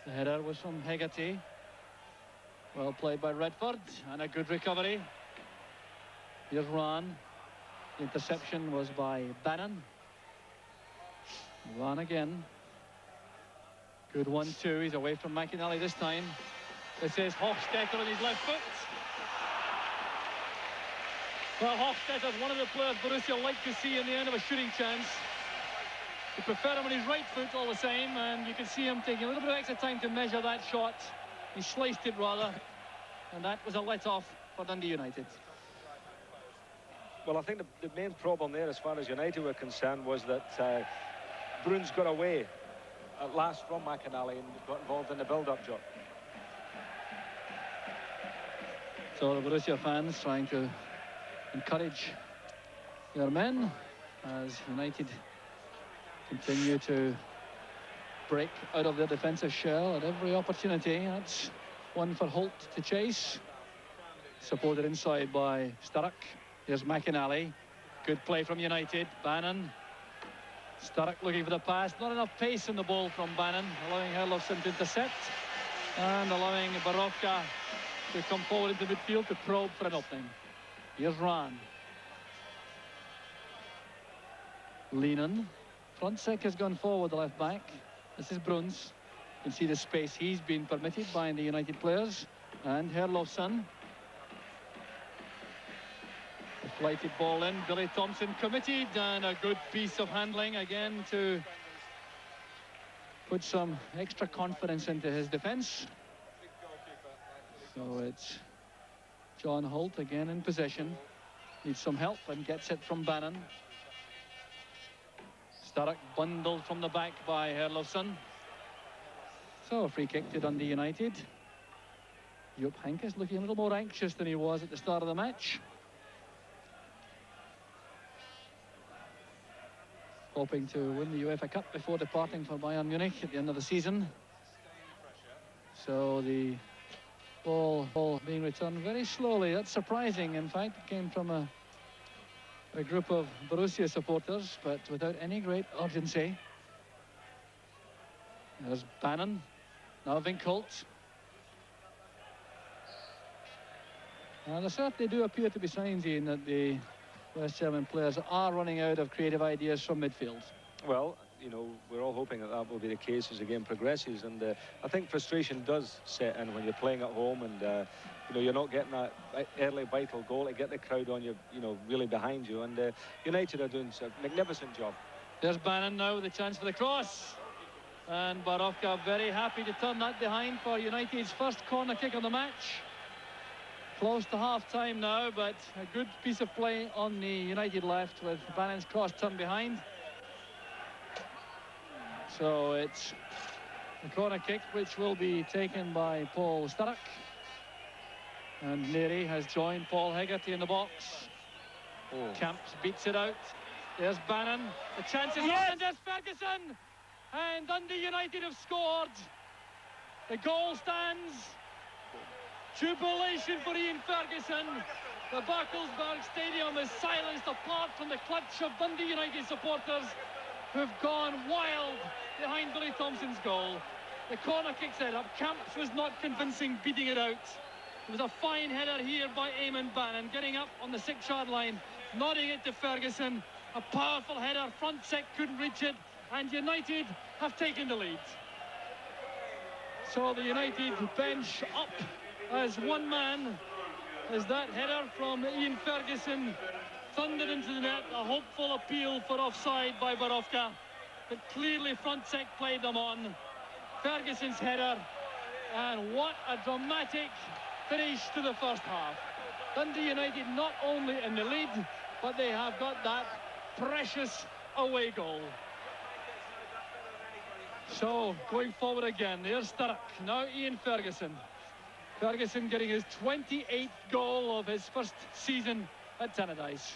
The header was from Hegarty. Well played by Redford, and a good recovery. Here's Ran. The interception was by Bannon. Ran again. Good 1-2. He's away from McAnally this time. This is Hofstetter on his left foot. Well, Hofstetter's one of the players Borussia like to see in the end of a shooting chance. They prefer him on his right foot all the same, and you can see him taking a little bit of extra time to measure that shot. He sliced it rather, and that was a let-off for Dundee United. Well, I think the main problem there, as far as United were concerned, was that Bruns got away at last from McAnally and got involved in the build-up job. So the Borussia fans trying to encourage their men as United continue to break out of their defensive shell at every opportunity. That's one for Holt to chase. Supported inside by Sturrock. Here's McAnally. Good play from United. Bannon. Sturrock looking for the pass. Not enough pace in the ball from Bannon, allowing Herlofsson to intercept and allowing Borowka to come forward into midfield to probe for an opening. Here's Ran. Leenan. Frontsek has gone forward, the left back. This is Bruns. You can see the space he's been permitted by the United players. And Herlofsson. The flighted ball in. Billy Thompson committed, and a good piece of handling again to put some extra confidence into his defence. So it's John Holt again in possession. Needs some help and gets it from Bannon. Stark bundled from the back by Herlofsson. So a free kick to Dundee United. Joop Heynckes looking a little more anxious than he was at the start of the match. Hoping to win the UEFA Cup before departing for Bayern Munich at the end of the season. So the ball being returned very slowly. That's surprising, in fact. It came from a group of Borussia supporters, but without any great urgency. There's Bannon. Now Vinkult. And there certainly do appear to be signs, Ian, that the West German players are running out of creative ideas from midfield. Well, you know, we're all hoping that that will be the case as the game progresses, and I think frustration does set in when you're playing at home, and you know, you're not getting that early vital goal to get the crowd on you, you know, really behind you. And United are doing a magnificent job. There's Bannon now with the chance for the cross, and Borowka very happy to turn that behind for United's first corner kick of the match. Close to half-time now, but a good piece of play on the United left with Bannon's cross turned behind. So it's a corner kick which will be taken by Paul Sturrock. And Neri has joined Paul Hegarty in the box. Oh. Camps beats it out. There's Bannon. The chance is on, and there's Ferguson. And Dundee United have scored. The goal stands. Jubilation for Iain Ferguson. The Barkelsberg Stadium is silenced apart from the clutch of Dundee United supporters who've gone wild behind Billy Thompson's goal. The corner kick set up. Camps was not convincing, beating it out. It was a fine header here by Eamon Bannon, getting up on the 6-yard line, nodding it to Ferguson. A powerful header, front sec couldn't reach it, and United have taken the lead. So the United bench up as one man as that header from Iain Ferguson thundered into the net. A hopeful appeal for offside by Borowka, but clearly front sec played them on. Ferguson's header, and what a dramatic finish to the first half. Dundee United not only in the lead, but they have got that precious away goal. So going forward again, there's Sturrock, now Iain Ferguson. Ferguson getting his 28th goal of his first season at Tannadice.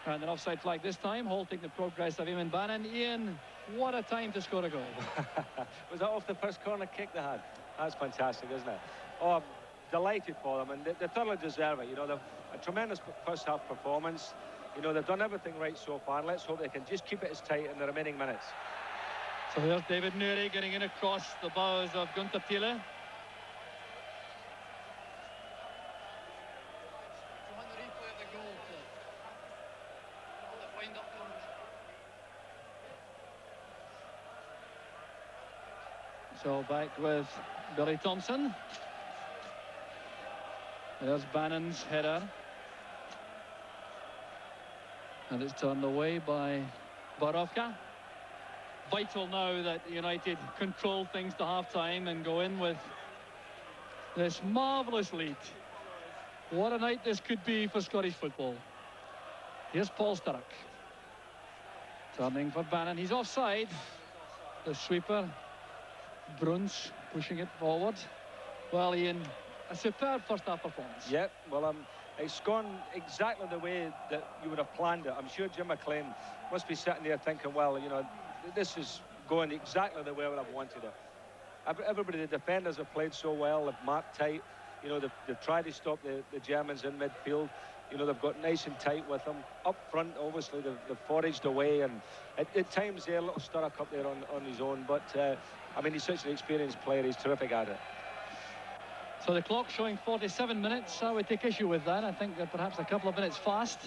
And an offside flag this time, halting the progress of Eamon Bannon. Ian, what a time to score a goal. Was that off the first corner kick they had? That's fantastic, isn't it? Oh, I'm delighted for them, and they thoroughly deserve it. You know, they've a tremendous first half performance. You know, they've done everything right so far, and let's hope they can just keep it as tight in the remaining minutes. So there's David Nuri getting in across the bows of Gunther Thiele. So back with Billy Thompson. There's Bannon's header. And it's turned away by Borowka. Vital now that United control things to half-time and go in with this marvellous lead. What a night this could be for Scottish football. Here's Paul Sturrock. Turning for Bannon. He's offside. The sweeper. Bruns pushing it forward. Well, Ian, a superb first half performance. Yep, well, it's gone exactly the way that you would have planned it. I'm sure Jim McLean must be sitting there thinking, well, you know, this is going exactly the way I would have wanted it. Everybody, the defenders have played so well, they've marked tight. You know, they've tried to stop the Germans in midfield. You know, they've got nice and tight with them. Up front, obviously, they've foraged away, and at times they're a little Sturrock up there on his own. But, I mean, he's such an experienced player. He's terrific at it. So the clock showing 47 minutes. I would take issue with that. I think they're perhaps a couple of minutes fast.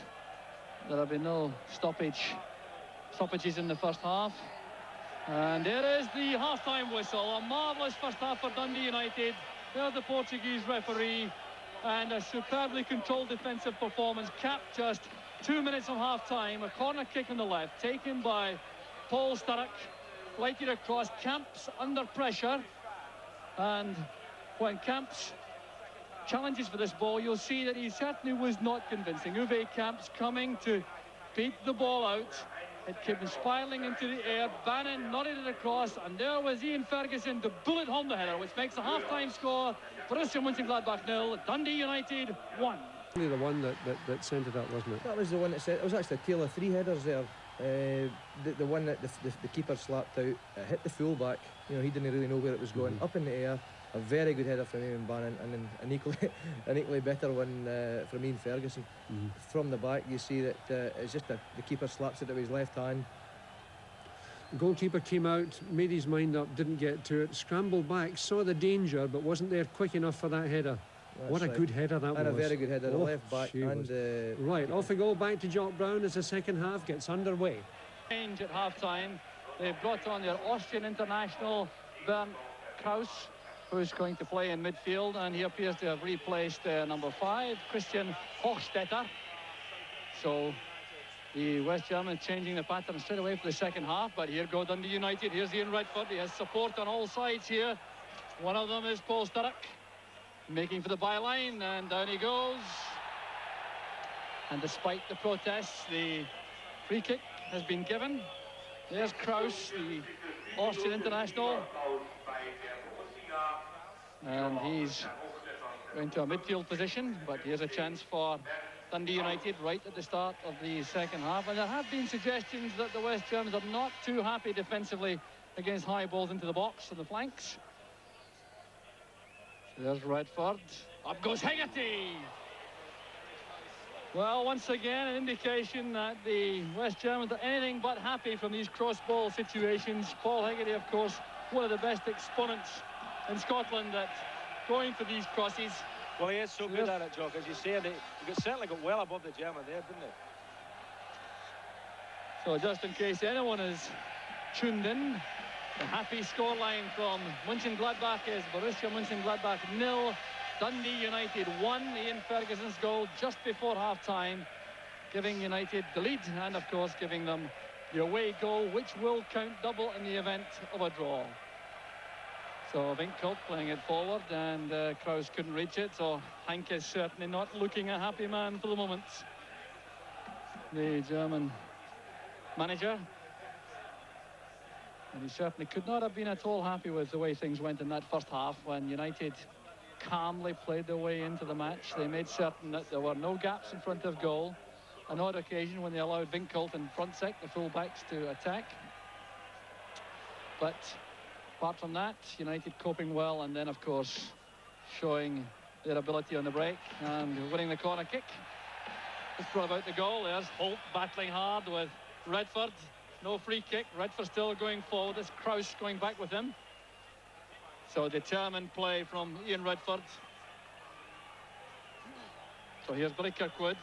There have been no stoppages in the first half. And there is the half-time whistle. A marvellous first half for Dundee United. There's the Portuguese referee. And a superbly controlled defensive performance, capped just 2 minutes of half-time. A corner kick on the left, taken by Paul Sturrock, lighted across. Camps under pressure, and when Camps challenges for this ball, you'll see that he certainly was not convincing. Uwe Camps coming to beat the ball out. It came spiralling into the air. Bannon nodded it across, and there was Iain Ferguson to bullet home the header, which makes the half-time score Borussia Mönchengladbach 0, Dundee United 1. The one that sent it up, wasn't it? That was the one that said it was actually a tail of 3 headers there. The one that the keeper slapped out, hit the full-back. You know, he didn't really know where it was going. Up in the air, a very good header from Ian Bannon, and then an equally better one from Iain Ferguson. From the back, you see that it's just the keeper slaps it with his left hand. The goalkeeper came out, made his mind up, didn't get to it, scrambled back, saw the danger, but wasn't there quick enough for that header. That's what a right. good header that was. And a very good header, the left back. And right, off we go back to Jock Brown as the second half gets underway. Change at half-time. They've brought on their Austrian international, Bernd Kraus, who's going to play in midfield, and he appears to have replaced number 5, Christian Hochstetter. So the West Germans changing the pattern straight away for the second half, but here go Dundee United. Here's Ian Redford. He has support on all sides here. One of them is Paul Sturrock, making for the byline, and down he goes. And despite the protests, the free kick has been given. There's Kraus, the Austrian international. And he's going to a midfield position, but here's a chance for Dundee United right at the start of the second half. And there have been suggestions that the West Germans are not too happy defensively against high balls into the box on the flanks. So there's Redford. Up goes Hegarty. Well, once again, an indication that the West Germans are anything but happy from these cross-ball situations. Paul Hegarty, of course, one of the best exponents in Scotland at going for these crosses. Well, he is so good at it, Jock. As you say, he certainly got well above the German there, didn't he? So just in case anyone is tuned in, the happy scoreline from Mönchengladbach is Borussia Mönchengladbach 0, Dundee United 1. Iain Ferguson's goal just before half-time, giving United the lead, and of course giving them the away goal, which will count double in the event of a draw. So Winkel playing it forward, and Kraus couldn't reach it, so Hank is certainly not looking a happy man for the moment. The German manager. And he certainly could not have been at all happy with the way things went in that first half, when United calmly played their way into the match. They made certain that there were no gaps in front of goal. An odd occasion when they allowed Winkel and Frontsek, the full-backs, to attack. But apart from that, United coping well, and then, of course, showing their ability on the break and winning the corner kick. Just brought about the goal. There's Holt battling hard with Redford. No free kick. Redford still going forward. There's Kraus going back with him. So determined play from Ian Redford. So here's Billy Kirkwood.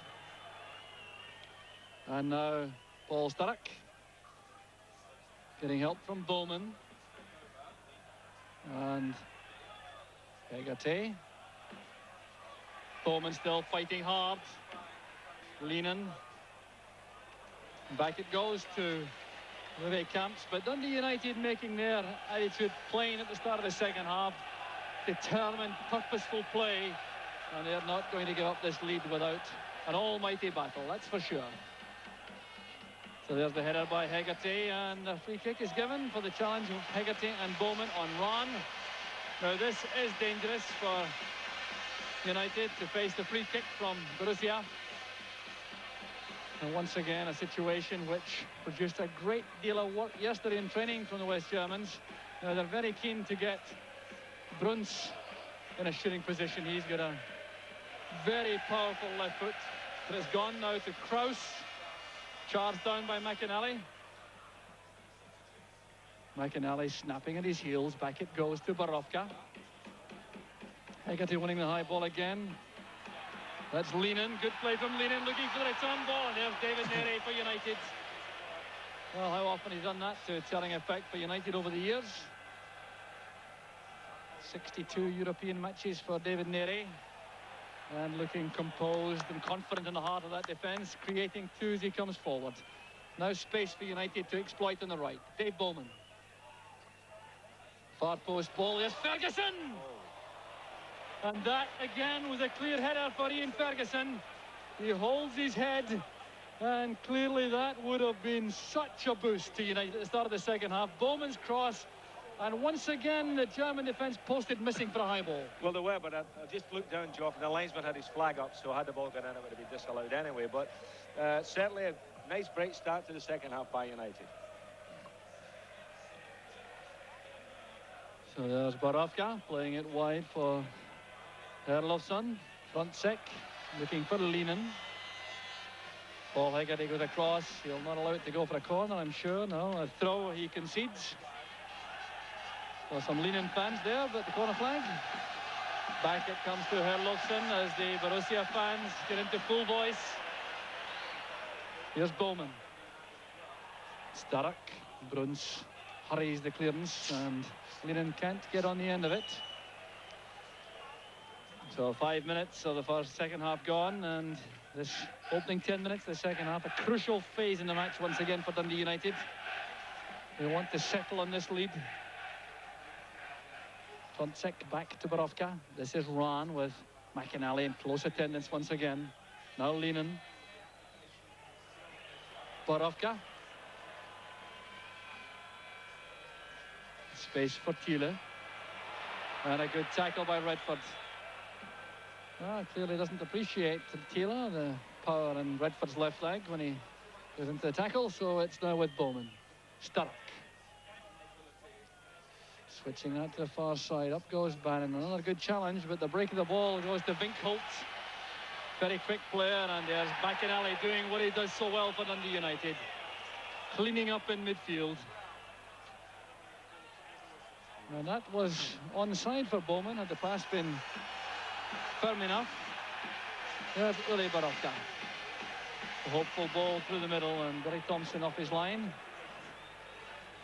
And now Paul Sturrock. Getting help from Bowman. And Hegarty. Bowman still fighting hard. Lehnen. Back it goes to Vivek Camps, but Dundee United making their attitude plain at the start of the second half. Determined, purposeful play, and they're not going to give up this lead without an almighty battle, that's for sure. So there's the header by Hegarty, and the free kick is given for the challenge of Hegarty and Bowman on Ron. Now this is dangerous for United to face the free kick from Borussia. And once again, a situation which produced a great deal of work yesterday in training from the West Germans. Now they're very keen to get Bruns in a shooting position. He's got a very powerful left foot, but it's gone now to Kraus. Charged down by McInally. McInally snapping at his heels. Back it goes to Borowka. Hegarty winning the high ball again. That's Lehnen. Good play from Lehnen, looking for the return ball. And there's David Nere for United. Well, how often he's done that to telling effect for United over the years. 62 European matches for David Nere. And looking composed and confident in the heart of that defence, creating two as he comes forward. Now space for United to exploit on the right. Dave Bowman. Far post ball, there's Ferguson! And that again was a clear header for Iain Ferguson. He holds his head And clearly that would have been such a boost to United at the start of the second half. Bowman's cross, and once again the German defence posted missing for a high ball. Well, they were, but I just looked down, Jock, and the linesman had his flag up, so had the ball gone in, it would have been disallowed anyway. But certainly a nice bright start to the second half by United. So there's Borussia playing it wide for Herlofsson. Front sec, looking for Lehnen. Paul Hegarty goes across. He'll not allow it to go for a corner, I'm sure. No, a throw he concedes. Well, some Lehnen fans there, but the corner flag. Back it comes to Herlofsson as the Borussia fans get into full voice. Here's Bowman. Stark. Bruns hurries the clearance, and Lehnen can't get on the end of it. So 5 minutes of the second half gone, and this opening 10 minutes of the second half, a crucial phase in the match once again for Dundee United. They want to settle on this lead. Fontsek back to Borowka. This is Rahn with McInally in close attendance once again. Now Lehnen. Borowka. Space for Thiele. And a good tackle by Redford. Clearly doesn't appreciate Thiele, the power in Redford's left leg when he goes into the tackle, so it's now with Bowman. Stark. Switching that to the far side. Up goes Bannon. Another good challenge, but the break of the ball goes to Winkholt. Very quick player, and there's McInally doing what he does so well for Dundee United. Cleaning up in midfield. And that was onside for Bowman, had the pass been firm enough. There's Uli Borowka. A hopeful ball through the middle, and Billy Thompson off his line.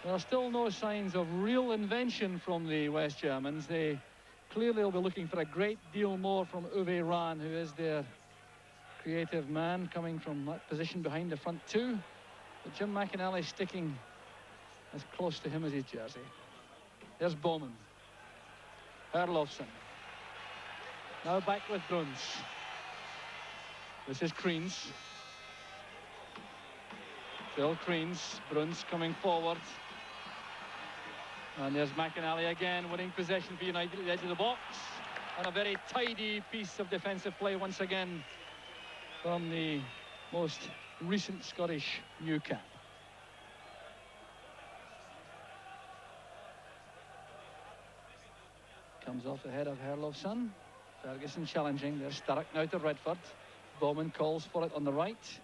There are still no signs of real invention from the West Germans. They clearly will be looking for a great deal more from Uwe Rahn, who is their creative man coming from that position behind the front two. But Jim McInally sticking as close to him as his jersey. There's Bowman. Herlofsson. Now back with Bruns. This is Kreens. Phil Kreens. Bruns coming forward. And there's McInally again, winning possession for United at the edge of the box. And a very tidy piece of defensive play once again from the most recent Scottish new cap. Comes off the head of Herlofsson. Ferguson challenging. There's Stark now to Redford. Bowman calls for it on the right.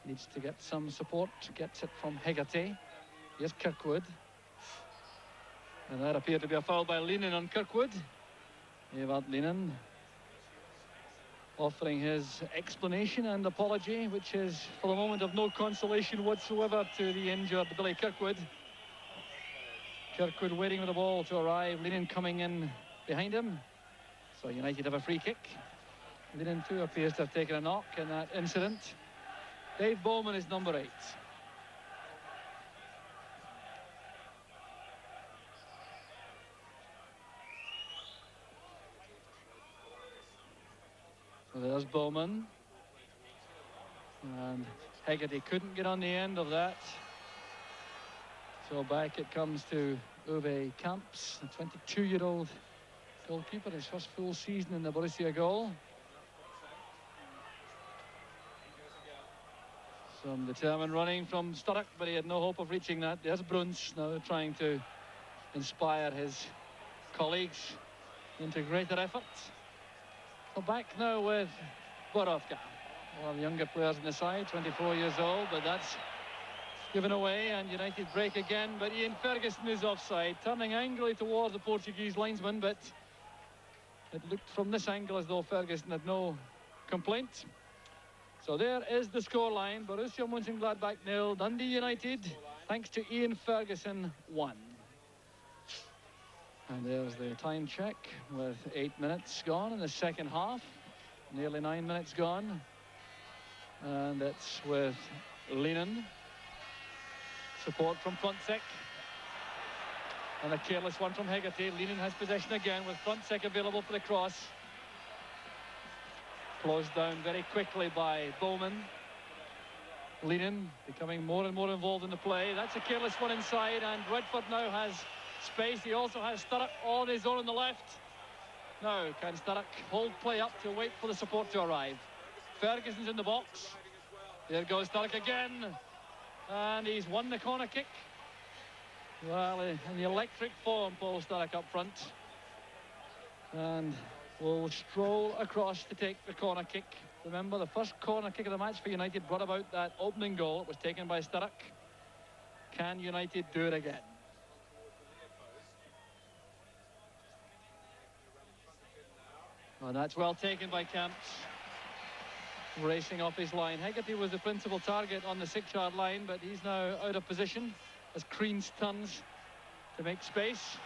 Needs to get some support. Gets it from Hegarty. Here's Kirkwood. And that appeared to be a foul by Lehnen on Kirkwood. Evert Lehnen offering his explanation and apology, which is for the moment of no consolation whatsoever to the injured Billy Kirkwood. Kirkwood waiting with the ball to arrive. Lehnen coming in behind him. So United have a free kick. Lehnen too appears to have taken a knock in that incident. Dave Bowman is number 8. So there's Bowman. And Hegarty couldn't get on the end of that. So back it comes to Uwe Kamps, a 22-year-old goalkeeper, his first full season in the Borussia goal. Some determined running from Sturrock, but he had no hope of reaching that. There's Bruns now trying to inspire his colleagues into greater effort. So back now with Borowka. One of the younger players on the side, 24 years old, but that's given away, and United break again. But Iain Ferguson is offside, turning angrily towards the Portuguese linesman, but it looked from this angle as though Ferguson had no complaint. So there is the scoreline. Borussia Mönchengladbach 0, Dundee United, thanks to Iain Ferguson, 1. And there's the time check with 8 minutes gone in the second half. Nearly 9 minutes gone. And it's with Lehnen. Support from Fontsek. And a careless one from Hegarty. Lehnen has possession again with Fontsek available for the cross. Closed down very quickly by Bowman. Leanin becoming more and more involved in the play. That's a careless one inside, and Redford now has space. He also has Sturrock all on his own on the left. Now, can Sturrock hold play up to wait for the support to arrive? Ferguson's in the box. There goes Sturrock again. And he's won the corner kick. Well, in the electric form, Paul Sturrock up front. And will stroll across to take the corner kick. Remember, the first corner kick of the match for United brought about that opening goal. It was taken by Sturrock. Can United do it again? Oh, that's well taken by Camps. Racing off his line. Hegarty was the principal target on the 6-yard line, but he's now out of position as Creans turns to make space.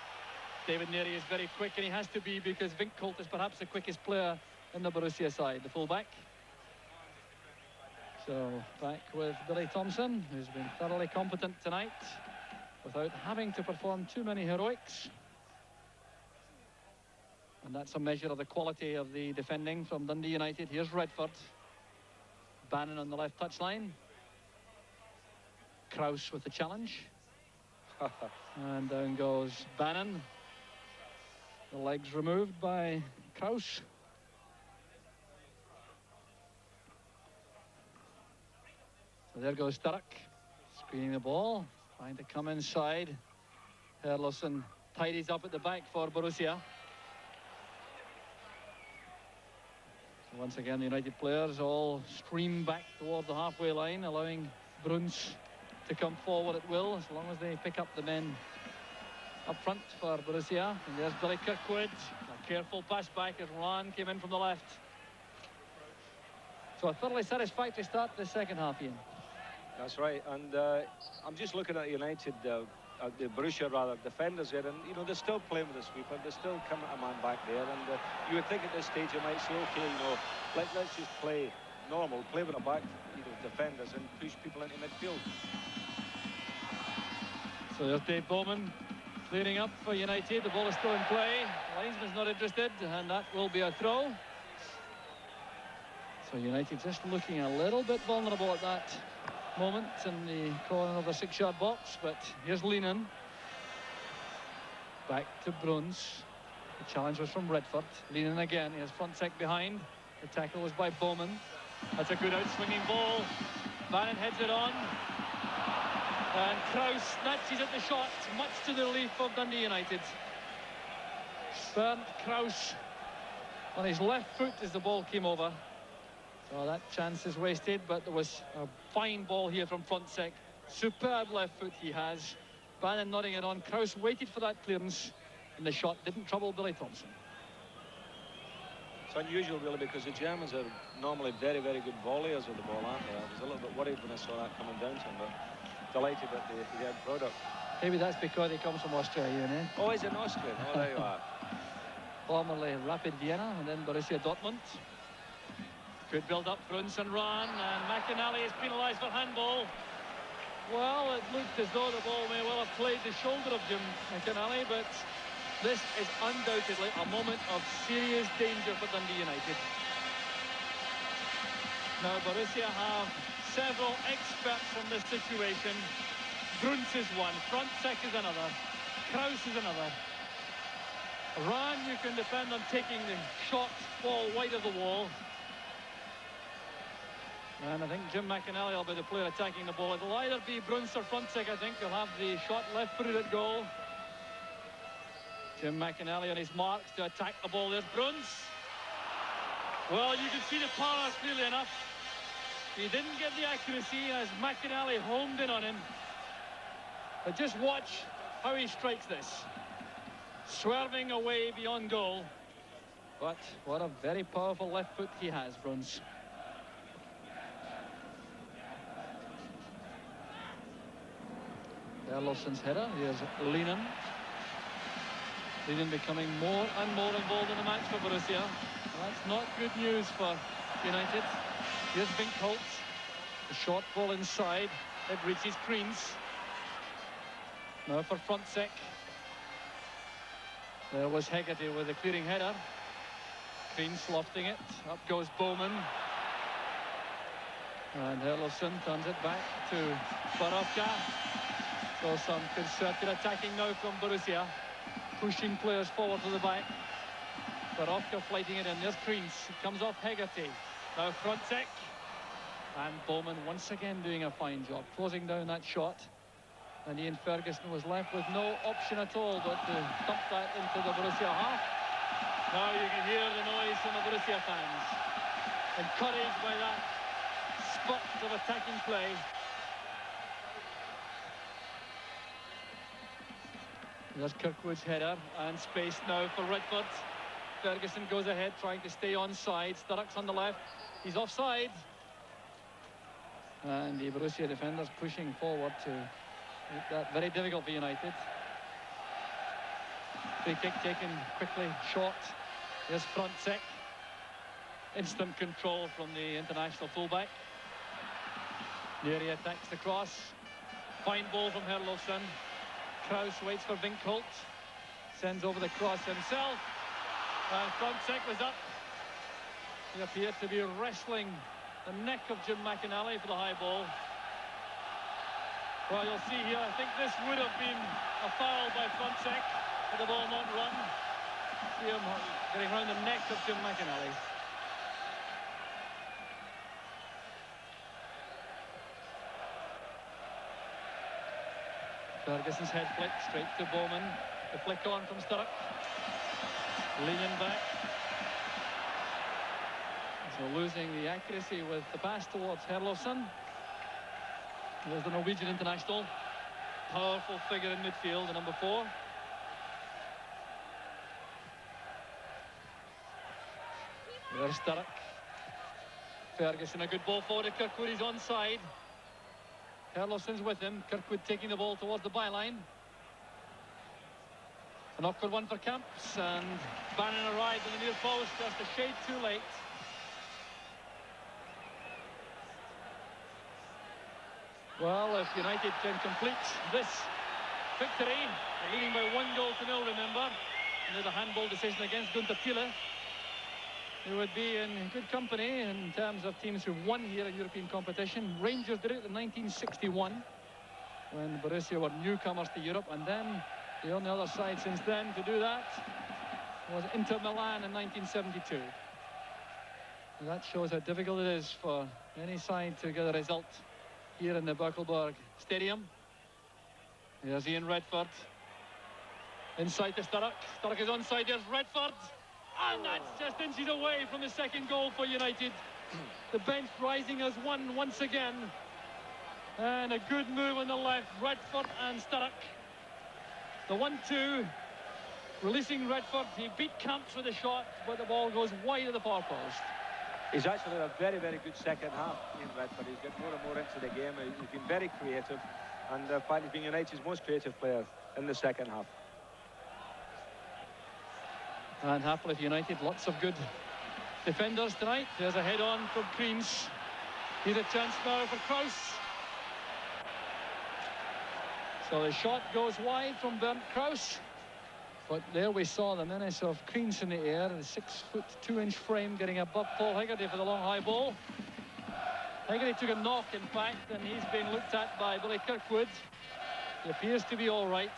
David Neary is very quick, and he has to be, because Vinkolt is perhaps the quickest player in the Borussia side, the fullback. So back with Billy Thompson, who's been thoroughly competent tonight without having to perform too many heroics. And that's a measure of the quality of the defending from Dundee United. Here's Redford. Bannon on the left touchline. Kraus with the challenge. And down goes Bannon. The legs removed by Kraus. So there goes Sturrock, screening the ball, trying to come inside. Herlofsson tidies up at the back for Borussia. So once again, the United players all stream back toward the halfway line, allowing Bruns to come forward at will, as long as they pick up the men up front for Borussia. And there's Billy Kirkwood. A careful pass back as Ran came in from the left. So a thoroughly satisfactory start to the second half, Ian. That's right, and I'm just looking at United, the Borussia rather, defenders here, and you know, they're still playing with the sweeper, they're still coming a man back there, and you would think at this stage you might say, okay, you know, let's just play normal, play with the back, you know, defenders, and push people into midfield. So there's Dave Bowman clearing up for United. The ball is still in play. Linesman's not interested, and that will be a throw. So United just looking a little bit vulnerable at that moment in the corner of the 6-yard box, but here's Leanin. Back to Bruns. The challenge was from Redford. Leanin again. He has front sec behind. The tackle was by Bowman. That's a good out-swinging ball. Bannon heads it on. And Kraus snatches at the shot, much to the relief of Dundee United. Bernd Kraus on his left foot as the ball came over. So that chance is wasted, but there was a fine ball here from front sec. Superb left foot he has. Bannon nodding it on. Kraus waited for that clearance, and the shot didn't trouble Billy Thompson. It's unusual, really, because the Germans are normally very, very good volleyers of the ball, aren't they? I was a little bit worried when I saw that coming down to him, but delighted at the end product. Maybe that's because he comes from Austria, Ian, eh? Oh, he's an Austrian. Oh, there you are. Formerly Rapid Vienna and then Borussia Dortmund. Good build-up, Bruns and Ran, and McInally is penalised for handball. Well, it looked as though the ball may well have played the shoulder of Jim McInally, but this is undoubtedly a moment of serious danger for Dundee United. Now, Borussia have several experts on this situation. Bruns is one, front sec is another, Kraus is another. Ran, you can depend on taking the shot ball wide of the wall. And I think Jim McInally will be the player attacking the ball. It'll either be Bruns or Frontsek, I think. He'll have the shot left-footed at goal. Jim McInally on his marks to attack the ball. There's Bruns. Well, you can see the power clearly enough. He didn't get the accuracy as McInally homed in on him. But just watch how he strikes this. Swerving away beyond goal. But what a very powerful left foot he has, Bruns. Erlofsson's header. Here's Leanin. Leanin becoming more and more involved in the match for Borussia. That's not good news for United. Here's Vinkolt. The short ball inside. It reaches Creans. Now for Frontsek. There was Hegarty with a clearing header. Creans lofting it. Up goes Bowman. And Herlofsson turns it back to Borussia. So some concerted attacking now from Borussia, pushing players forward to the back. Borussia fighting it in. There's Kreens. It comes off Hegarty. Now Frontek. And Bowman once again doing a fine job, closing down that shot. And Iain Ferguson was left with no option at all but to dump that into the Borussia half. Now you can hear the noise from the Borussia fans, encouraged by that spurt of attacking play. There's Kirkwood's header, and space now for Redford. Ferguson goes ahead, trying to stay onside. Sturrock's on the left. He's offside. And the Borussia defenders pushing forward to make that very difficult for United. Free kick taken quickly, short. There's Frontek. Instant control from the international fullback. Neary attacks the cross. Fine ball from Herlofsson. Kraus waits for Winkholt. Sends over the cross himself. And Frontek was up. He appeared to be wrestling the neck of Jim McInally for the high ball. Well, you'll see here, I think this would have been a foul by Frontek, had the ball not run. See him getting around the neck of Jim McInally. Ferguson's head flick straight to Bowman. The flick on from Sturrock. Leaning back. So losing the accuracy with the pass towards Herlofsson. There's the Norwegian international. Powerful figure in midfield, the number 4. There's Sturrock. Ferguson, a good ball forward to Kirkwood. He's onside. Herlofsson's with him. Kirkwood taking the ball towards the byline. An awkward one for Camps, and Bannon arrived in the near post just a shade too late. Well, if United can complete this victory, leading by 1-0, remember, and there's a handball decision against Günther Thiele, they would be in good company in terms of teams who won here in European competition. Rangers did it in 1961, when Borussia were newcomers to Europe, and then on the other side since then to do that was Inter Milan in 1972. And that shows how difficult it is for any side to get a result here in the Buckelberg Stadium. There's Ian Redford. Inside to Sturrock. Sturrock is onside. There's Redford. And that's just inches away from the second goal for United. The bench rising as one once again. And a good move on the left. Redford and Sturrock. The 1-2. Releasing Redford. He beat Camps with a shot, but the ball goes wide of the far post. He's actually had a very, very good second half, Ian Redford. He's got more and more into the game. He's been very creative, and in fact, he's been United's most creative player in the second half. And happily for United, lots of good defenders tonight. There's a head-on from Kreens. Here's a chance now for Kraus. So the shot goes wide from Bernd Kraus. But there we saw the menace of Kreens in the air, a 6-foot 2-inch frame getting above Paul Hegarty for the long high ball. Hegarty took a knock, in fact, and he's being looked at by Billy Kirkwood. He appears to be all right.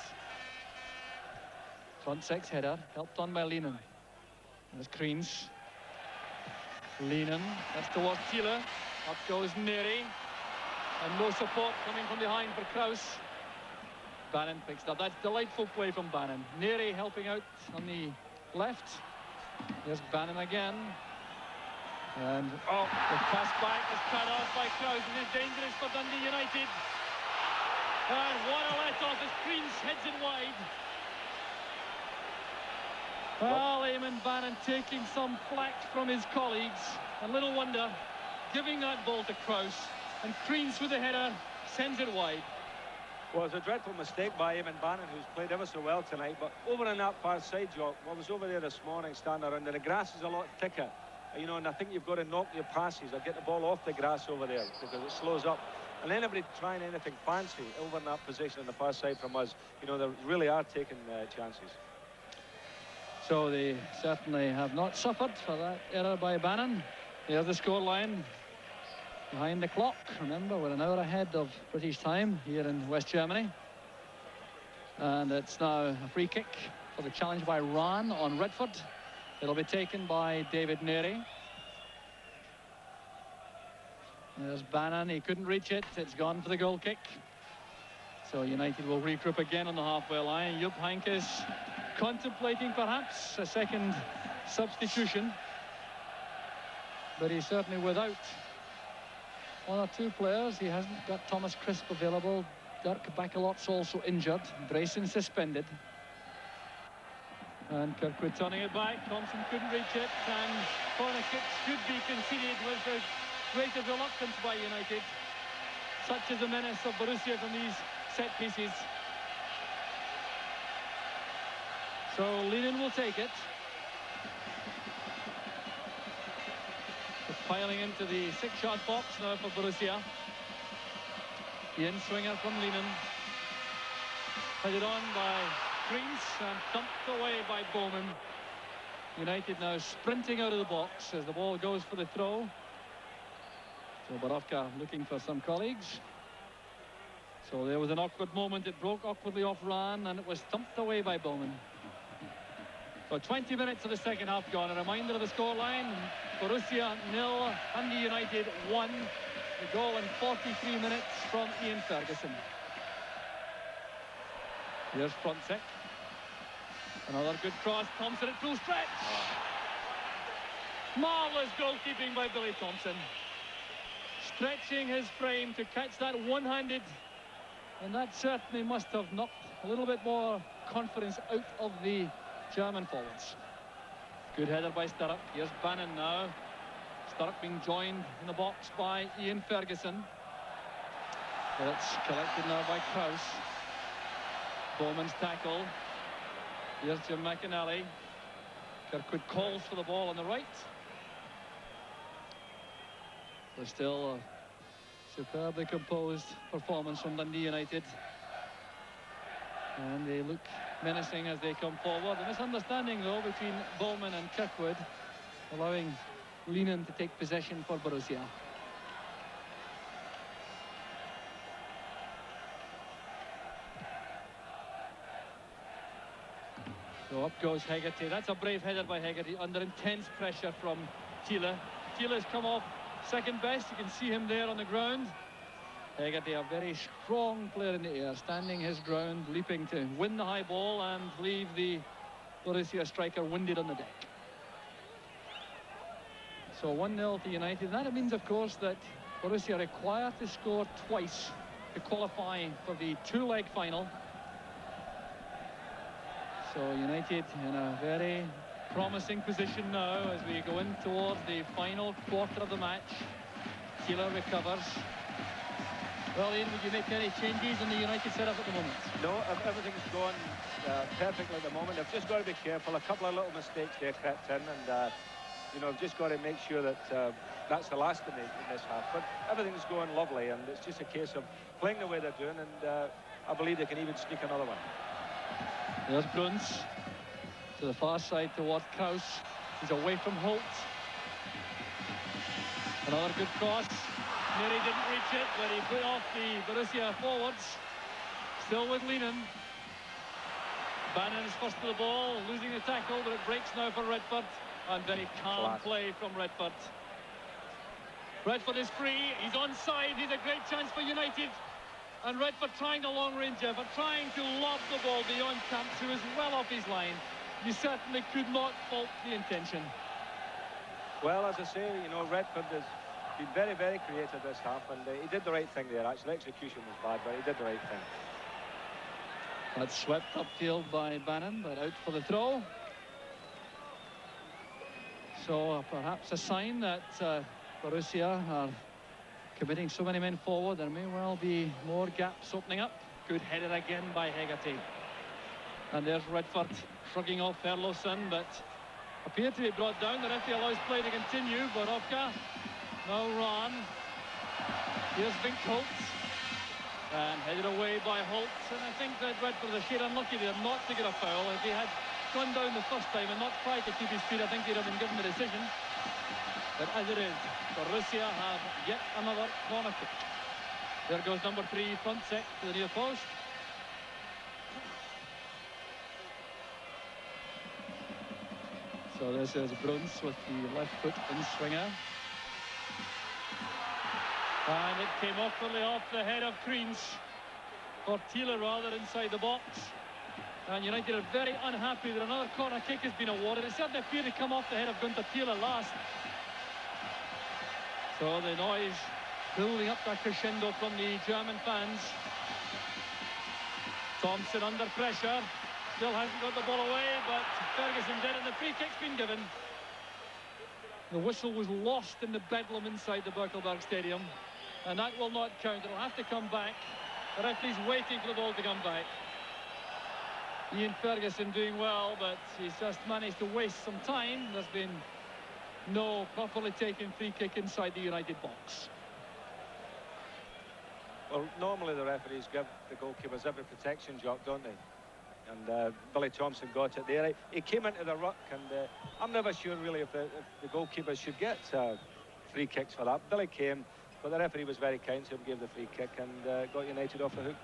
Frontek's header, helped on by Lehnen. There's Kreens. Lehnen, that's towards Thiele. Up goes Neary. And no support coming from behind for Kraus. Bannon picks it up. That's delightful play from Bannon. Neary helping out on the left. There's Bannon again. And the pass back is cut off by Kraus. It is dangerous for Dundee United. And what a let-off as Kreens heads it wide. Well, Eamon Bannon taking some flack from his colleagues. And little wonder, giving that ball to Kraus. And Kreens with the header sends it wide. Well, it's a dreadful mistake by Eamon Bannon, who's played ever so well tonight. But over on that far side, Jock, I was over there this morning standing around there. The grass is a lot thicker, you know, and I think you've got to knock your passes or get the ball off the grass over there because it slows up. And anybody trying anything fancy over in that position on the far side from us, you know, they really are taking chances. So they certainly have not suffered for that error by Bannon. There's the scoreline. behind the clock. Remember, we're an hour ahead of British time here in West Germany. And it's now a free kick for the challenge by Rahn on Redford. It'll be taken by David Neri. There's Bannon, he couldn't reach it. It's gone for the goal kick. So United will regroup again on the halfway line. Jupp Heynckes contemplating perhaps a second substitution. But he's certainly without one or two players. He hasn't got Thomas Crisp available. Dirk Bakalot's also injured. Brayson suspended. And Kirkwood turning it back. Thompson couldn't reach it. And corner kicks should be conceded with the greatest reluctance by United. Such is the menace of Borussia from these set pieces. So Lenin will take it. It's piling into the 6-yard box now for Borussia. The in-swinger from Lenin. Headed on by Greens and thumped away by Bowman. United now sprinting out of the box as the ball goes for the throw. So Borowka looking for some colleagues. So there was an awkward moment. It broke awkwardly off Rahn and it was thumped away by Bowman. So 20 minutes of the second half gone. A reminder of the scoreline. Borussia 0, Dundee United 1. The goal in 43 minutes from Iain Ferguson. Here's Frontsek. Another good cross. Thompson at full stretch. Marvellous goalkeeping by Billy Thompson. Stretching his frame to catch that one-handed. And that certainly must have knocked a little bit more confidence out of the German forwards. Good header by Sturrock. Here's Bannon now. Sturrock being joined in the box by Iain Ferguson. But it's collected now by Kraus. Bowman's tackle. Here's Jim McInally. Kirkwood calls for the ball on the right. There's still a superbly composed performance from Dundee United. And they look menacing as they come forward. A misunderstanding though between Bowman and Kirkwood, allowing Lenin to take possession for Borussia. So up goes Hegarty. That's a brave header by Hegarty under intense pressure from Thiele. Thiele's come off second best. You can see him there on the ground. Hegarty, a very strong player in the air, standing his ground, leaping to win the high ball and leave the Borussia striker winded on the deck. So 1-0 to United. That means, of course, that Borussia require to score twice to qualify for the two-leg final. So United in a very promising position now as we go in towards the final quarter of the match. Thiele recovers. Well, Ian, would you make any changes in the United setup at the moment? No, everything's going perfectly at the moment. I've just got to be careful. A couple of little mistakes there crept in, and you know, I've just got to make sure that that's the last of me in this half. But everything's going lovely, and it's just a case of playing the way they're doing, and I believe they can even sneak another one. There's Bruns to the far side towards Kraus. He's away from Holt. Another good cross. Neri didn't reach it, but he put off the Borussia forwards. Still with Lenin. Bannon is first to the ball, losing the tackle, but it breaks now for Redford. And very calm play from Redford. Redford is free. He's onside. He's a great chance for United. And Redford trying the long-range effort, trying to lob the ball beyond Camps, who is well off his line. You certainly could not fault the intention. Well, as I say, you know, Redford has been very, very creative this half, and he did the right thing there. Actually, execution was bad, but he did the right thing. That's swept upfield by Bannon, but out for the throw. So perhaps a sign that Borussia are committing so many men forward. There may well be more gaps opening up. Good header again by Hegarty. And there's Redford shrugging off Herlofsson, but appeared to be brought down. The referee allows play to continue. Borowka now Rahn. Here's Vink Holt. And headed away by Holt. And I think that Redford was a shade unlucky there not to get a foul. If he had gone down the first time and not tried to keep his feet, I think he'd have been given the decision. But as it is, Borussia have yet another corner kick. There goes number 3, front set to the near post. So this is Bruns with the left foot in swinger. And it came awkwardly off the head of Kreens, or Thiele rather, inside the box. And United are very unhappy that another corner kick has been awarded. It certainly appeared to come off the head of Günther Thiele last. So the noise building up that crescendo from the German fans. Thompson under pressure. Still hasn't got the ball away, but Ferguson did, and the free kick's been given. The whistle was lost in the bedlam inside the Birkelberg Stadium, and that will not count. It'll have to come back. The referee's waiting for the ball to come back. Iain Ferguson doing well, but he's just managed to waste some time. There's been no properly taken free kick inside the United box. Well, normally the referees give the goalkeepers every protection job, don't they? And Billy Thompson got it there. He came into the ruck, and I'm never sure really if the goalkeepers should get free kicks for that. Billy came, but the referee was very kind, so he gave the free kick and got United off the hook.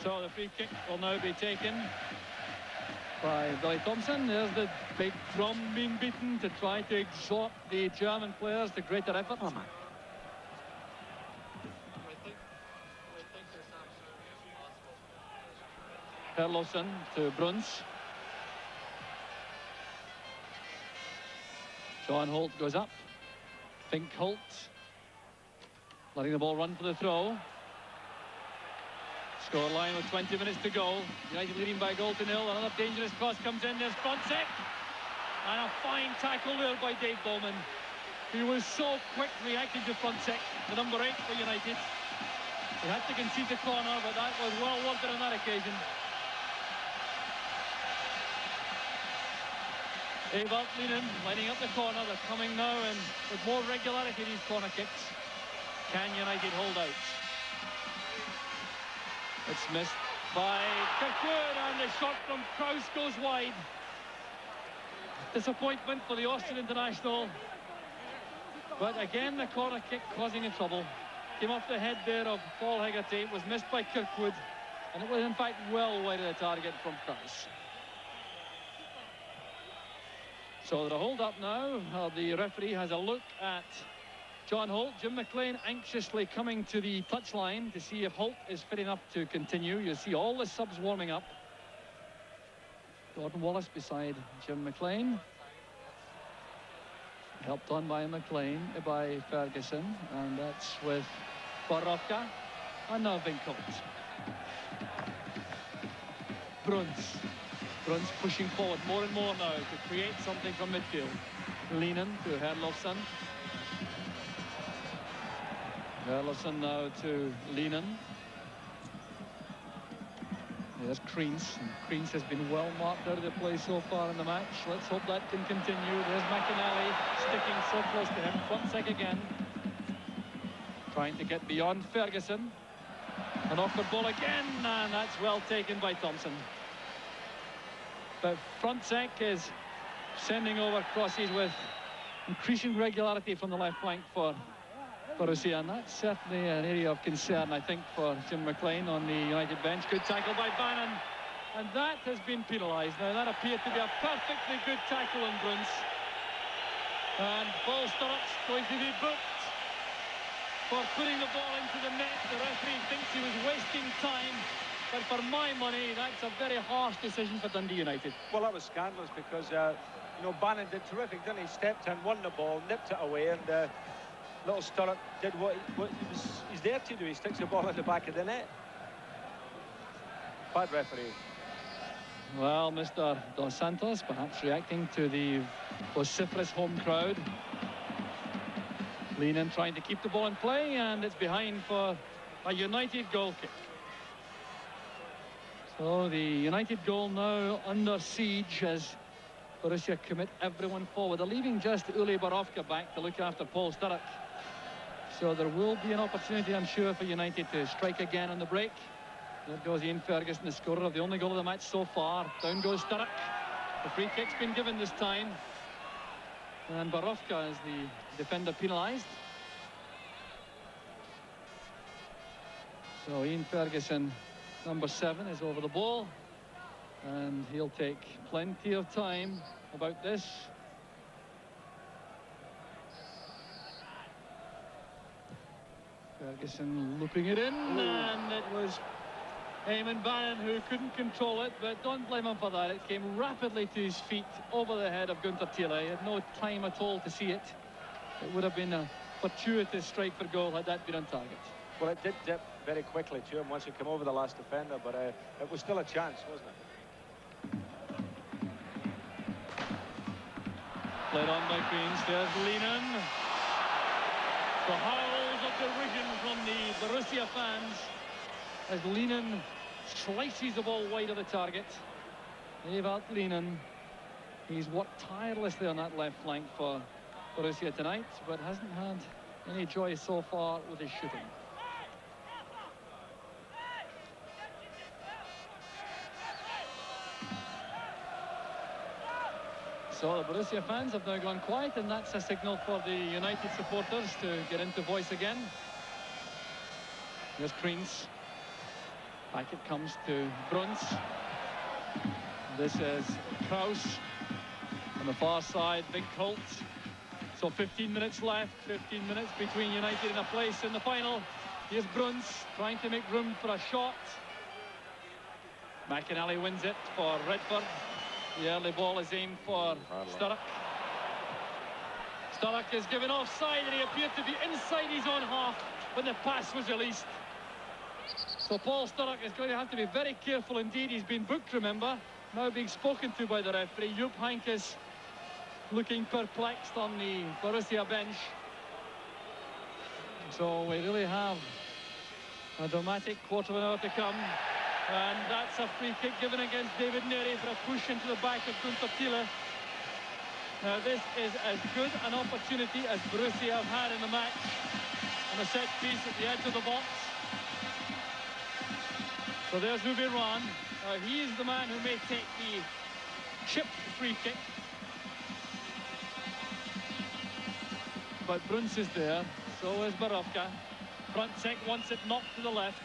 So the free kick will now be taken by Billy Thompson. There's the big drum being beaten to try to exhort the German players to greater effort. Oh, man. Herlofsen to Bruns. John Holt goes up. Fink Holt letting the ball run for the throw. Scoreline with 20 minutes to go. United leading by 1-0. Another dangerous cross comes in. There's Frontsek. And a fine tackle there by Dave Bowman. He was so quick reacting to Frontsek, the number 8 for United. He had to concede the corner, but that was well worth it on that occasion. Evert Linen lining up the corner. They're coming now, and with more regularity, these corner kicks. Can United hold out? It's missed by Kirkwood, and the shot from Kraus goes wide. Disappointment for the Austrian international. But again, the corner kick causing him trouble. Came off the head there of Paul Hegarty. Was missed by Kirkwood, and it was in fact well wide of the target from Kraus. So the hold up now. The referee has a look at John Holt. Jim McLean anxiously coming to the touchline to see if Holt is fit enough to continue. You see all the subs warming up. Gordon Wallace beside Jim McLean. Helped on by Ferguson. And that's with Borowka. And now Fink Holt. Bruns pushing forward more and more now to create something from midfield. Linen to Herlofsen. Herlofsen now to Linen. There's Kreens. Kreens has been well marked out of the play so far in the match. Let's hope that can continue. There's McInally sticking so close to him. Frontsek again. Trying to get beyond Ferguson. An awkward ball again, and that's well taken by Thompson. But Frontsek is sending over crosses with increasing regularity from the left flank for Borussia, and that's certainly an area of concern, I think, for Jim McLean on the United bench. Good tackle by Bannon, and that has been penalised. Now, that appeared to be a perfectly good tackle in Bruns. And Paul Sturrock's going to be booked for putting the ball into the net. The referee thinks he was wasting time. But for my money, that's a very harsh decision for Dundee United. Well, that was scandalous because, you know, Bannon did terrific, didn't he? Stepped in, won the ball, nipped it away, and little Sturrock did what he's there to do. He sticks the ball in the back of the net. Bad referee. Well, Mr. Dos Santos perhaps reacting to the vociferous home crowd. Linen trying to keep the ball in play, and it's behind for a United goal kick. So the United goal now under siege as Borussia commit everyone forward. They're leaving just Uli Borowka back to look after Paul Sturrock. So there will be an opportunity, I'm sure, for United to strike again on the break. There goes Iain Ferguson, the scorer of the only goal of the match so far. Down goes Sturrock. The free kick's been given this time. And Borussia is the defender penalised. So Iain Ferguson, number 7, is over the ball. And he'll take plenty of time about this. Ferguson looping it in, and it was Eamon Bannon who couldn't control it, but don't blame him for that. It came rapidly to his feet over the head of Gunther Thiele. He had no time at all to see it. It would have been a fortuitous strike for goal had that been on target. Well, it did dip very quickly to him once he came over the last defender, but it was still a chance, wasn't it? Played on by Queens. There's Lehnen. The howls of derision from the Borussia fans as Lehnen slices the ball wide of the target. Ewald Lehnen. He's worked tirelessly on that left flank for Borussia tonight, but hasn't had any joy so far with his shooting. So the Borussia fans have now gone quiet, and that's a signal for the United supporters to get into voice again. Here's Kreens. Back it comes to Bruns. This is Kraus. On the far side, Big Holt. So 15 minutes left, 15 minutes between United and a place in the final. Here's Bruns trying to make room for a shot. McInally wins it for Redford. The early ball is aimed for Sturrock. Sturrock is given offside, and he appeared to be inside his own half when the pass was released. So Paul Sturrock is going to have to be very careful indeed. He's been booked, remember, now being spoken to by the referee. Joop Heynckes looking perplexed on the Borussia bench. So we really have a dramatic quarter of an hour to come. And that's a free kick given against David Neri for a push into the back of Gunther Thiele. Now this is as good an opportunity as Borussia have had in the match. On a set piece at the edge of the box. So there's Uwe Rahn. He is the man who may take the chipped free kick. But Bruns is there. So is Borussia. Frontsek wants it knocked to the left.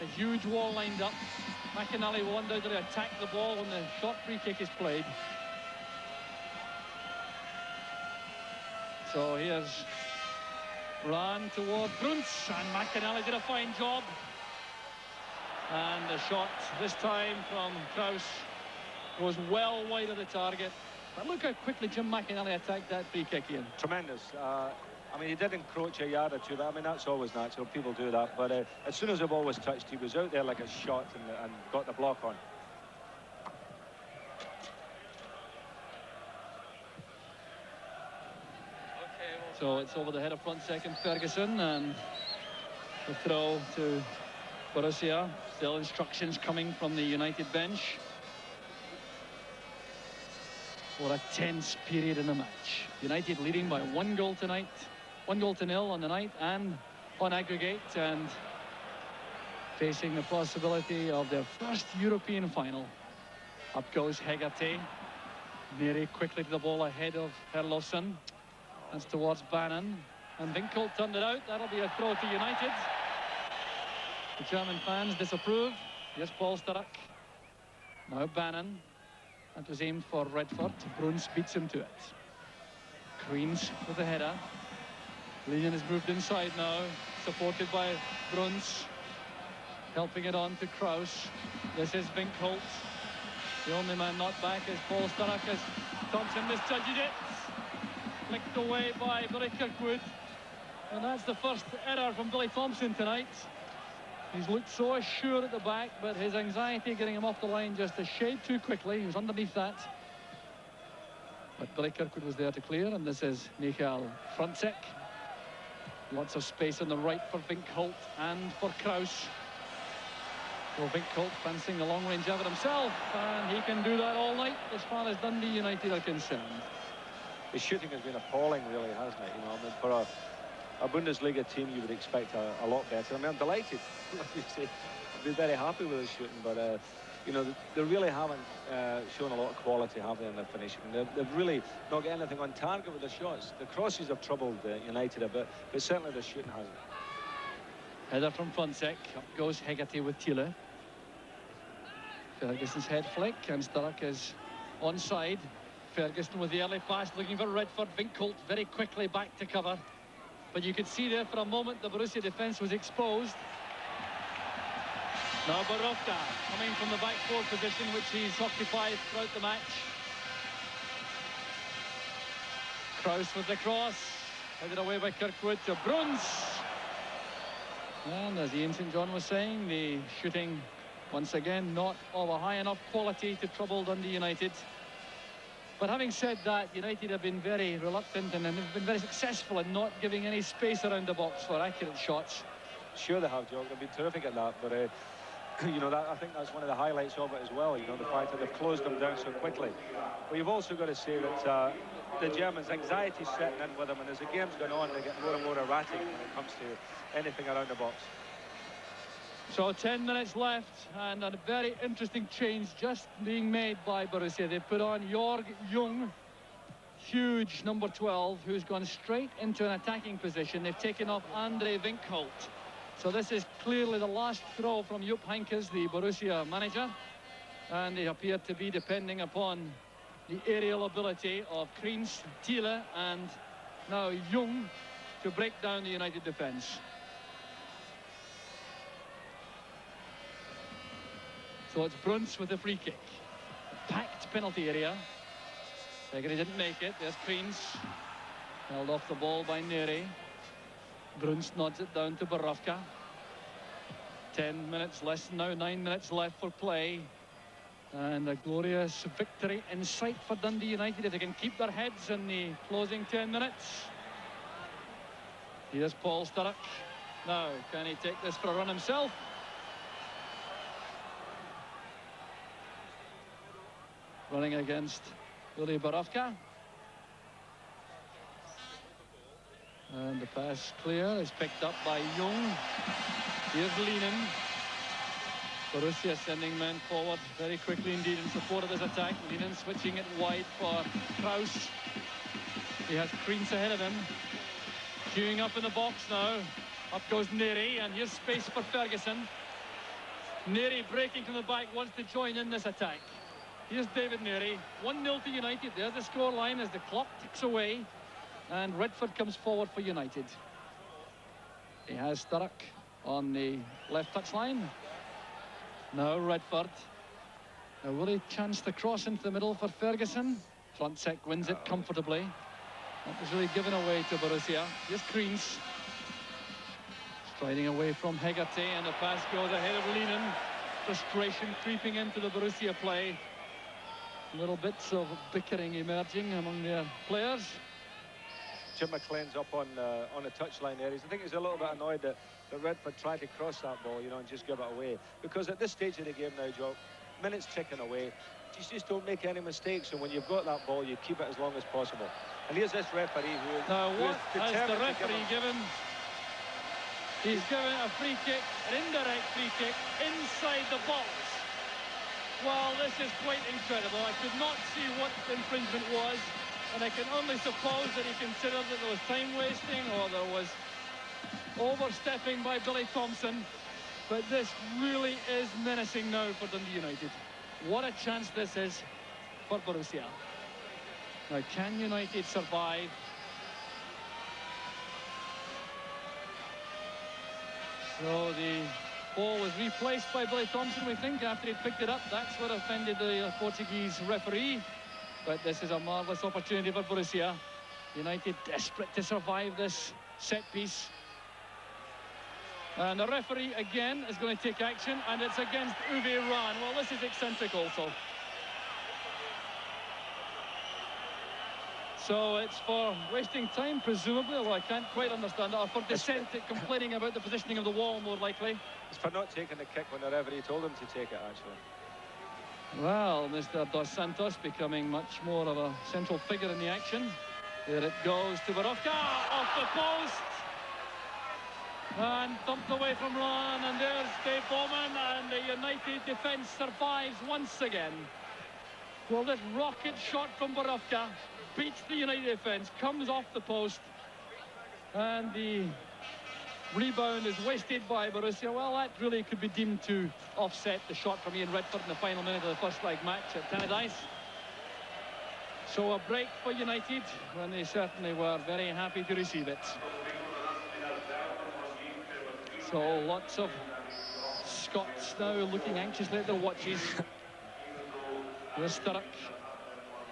A huge wall lined up. McInally will undoubtedly attack the ball when the short free kick is played. So here's Rahn toward Bruns, and McInally did a fine job. And the shot this time from Kraus goes well wide of the target. But look how quickly Jim McInally attacked that free kick, Ian. Tremendous. I mean, he did encroach a yard or two. I mean, that's always natural. People do that. But as soon as the ball was touched, he was out there like a shot and got the block on. So it's over the head of front second Ferguson, and the throw to Borussia. Still instructions coming from the United bench. What a tense period in the match. United leading by 1 goal tonight. 1 goal to 0 on the night and on aggregate, and facing the possibility of their first European final. Up goes Hegarty. Neri quickly to the ball ahead of Herlofsson. That's towards Bannon. And Winkel turned it out. That'll be a throw to United. The German fans disapprove. Here's Paul Sturrock. Now Bannon. That was aimed for Redford. Bruns beats him to it. Kreens with the header. Lehnen has moved inside now, supported by Bruns. Helping it on to Kraus. This is Winkel. The only man not back is Paul Sturrock as Thompson misjudges it. Flicked away by Billy Kirkwood. And that's the first error from Billy Thompson tonight. He's looked so assured at the back, but his anxiety getting him off the line just a shade too quickly. He was underneath that. But Billy Kirkwood was there to clear, and this is Michael Frontsek. Lots of space on the right for Winkel and for Kraus. Well, Winkel fancying the long-range effort himself, and he can do that all night as far as Dundee United are concerned. His shooting has been appalling, really, hasn't it? You know, I mean, for a Bundesliga team, you would expect a lot better. I mean, I'm delighted. I'd be very happy with his shooting, but you know, they really haven't shown a lot of quality, have they, in their finishing. They've really not got anything on target with their shots. The crosses have troubled United a bit, but certainly the shooting hasn't. Header from Frontsec. Up goes Hegarty with Thiele. Ferguson's head flick, and Sturrock is onside. Ferguson with the early pass, looking for Redford. Winkolt very quickly back to cover. But you could see there for a moment the Borussia defence was exposed. Now Borussia coming from the back four position, which he's occupied throughout the match. Kraus with the cross, headed away by Kirkwood to Bruns. And as Ian St John was saying, the shooting once again not of a high enough quality to trouble Dundee United. But having said that, United have been very reluctant and have been very successful in not giving any space around the box for accurate shots. Sure they have, Joe. They've been terrific at that, but you know, I think that's one of the highlights of it as well, you know, the fact that they've closed them down so quickly. But you've also got to say that the Germans' anxiety setting in with them, and as the game's gone on, they get more and more erratic when it comes to anything around the box. So 10 minutes left, and a very interesting change just being made by Borussia. They put on Jörg Jung, huge number 12, who's gone straight into an attacking position. They've taken off Andre Winkolt. So this is clearly the last throw from Jupp Heynckes, the Borussia manager. And they appear to be depending upon the aerial ability of Kriens, Thiele, and now Jung to break down the United defence. So it's Bruns with a free kick. A packed penalty area. Segre didn't make it. There's Kriens. Held off the ball by Neri. Bruns nods it down to Borussia. 10 minutes less now, 9 minutes left for play. And a glorious victory in sight for Dundee United if they can keep their heads in the closing 10 minutes. Here's Paul Sturrock. Now, can he take this for a run himself? Running against Uli Borussia. And the pass clear is picked up by Jung. Here's Lienen. Borussia sending men forward very quickly indeed in support of this attack. Lienen switching it wide for Kraus. He has Kriens ahead of him. Queuing up in the box now. Up goes Neri, and here's space for Ferguson. Neri breaking from the back, wants to join in this attack. Here's David Neri. 1-0 to United. There's the scoreline as the clock ticks away. And Redford comes forward for United. He has Sturrock on the left touchline. Now Redford. Now will he chance the cross into the middle for Ferguson? Frontsec wins it comfortably. That was really given away to Borussia. Here's Kriens. Striding away from Hegarty, and the pass goes ahead of Lienen. Frustration creeping into the Borussia play. Little bits of bickering emerging among their players. Jim McLean's up on the touchline there. I think he's a little bit annoyed that Redford tried to cross that ball, you know, and just give it away. Because at this stage of the game now, Joe, minutes ticking away, you just don't make any mistakes. And when you've got that ball, you keep it as long as possible. And here's this referee who is now what has the referee given? He's given a free kick, an indirect free kick, inside the box. Well, this is quite incredible. I could not see what the infringement was, and I can only suppose that he considered that there was time wasting or there was overstepping by Billy Thompson. But this really is menacing now for Dundee United. What a chance this is for Borussia. Now, can United survive? So the ball was replaced by Billy Thompson, we think, after he picked it up. That's what offended the Portuguese referee. But this is a marvellous opportunity for Borussia. United desperate to survive this set piece. And the referee again is going to take action, and it's against Uwe Rahn. Well, this is eccentric also. So it's for wasting time, presumably, although I can't quite understand that, or for dissent, complaining about the positioning of the wall, more likely. It's for not taking the kick when the referee told him to take it, actually. Well, Mr. Dos Santos becoming much more of a central figure in the action. There it goes to Borussia, off the post. And thumped away from Ron, and there's Dave Bowman, and the United defence survives once again. Well, this rocket shot from Borussia beats the United defence, comes off the post, and the rebound is wasted by Borussia. Well, that really could be deemed to offset the shot from Ian Redford in the final minute of the first leg match at Tannadice. So a break for United, when they certainly were very happy to receive it. So lots of Scots now looking anxiously at their watches. Here's Sturrock.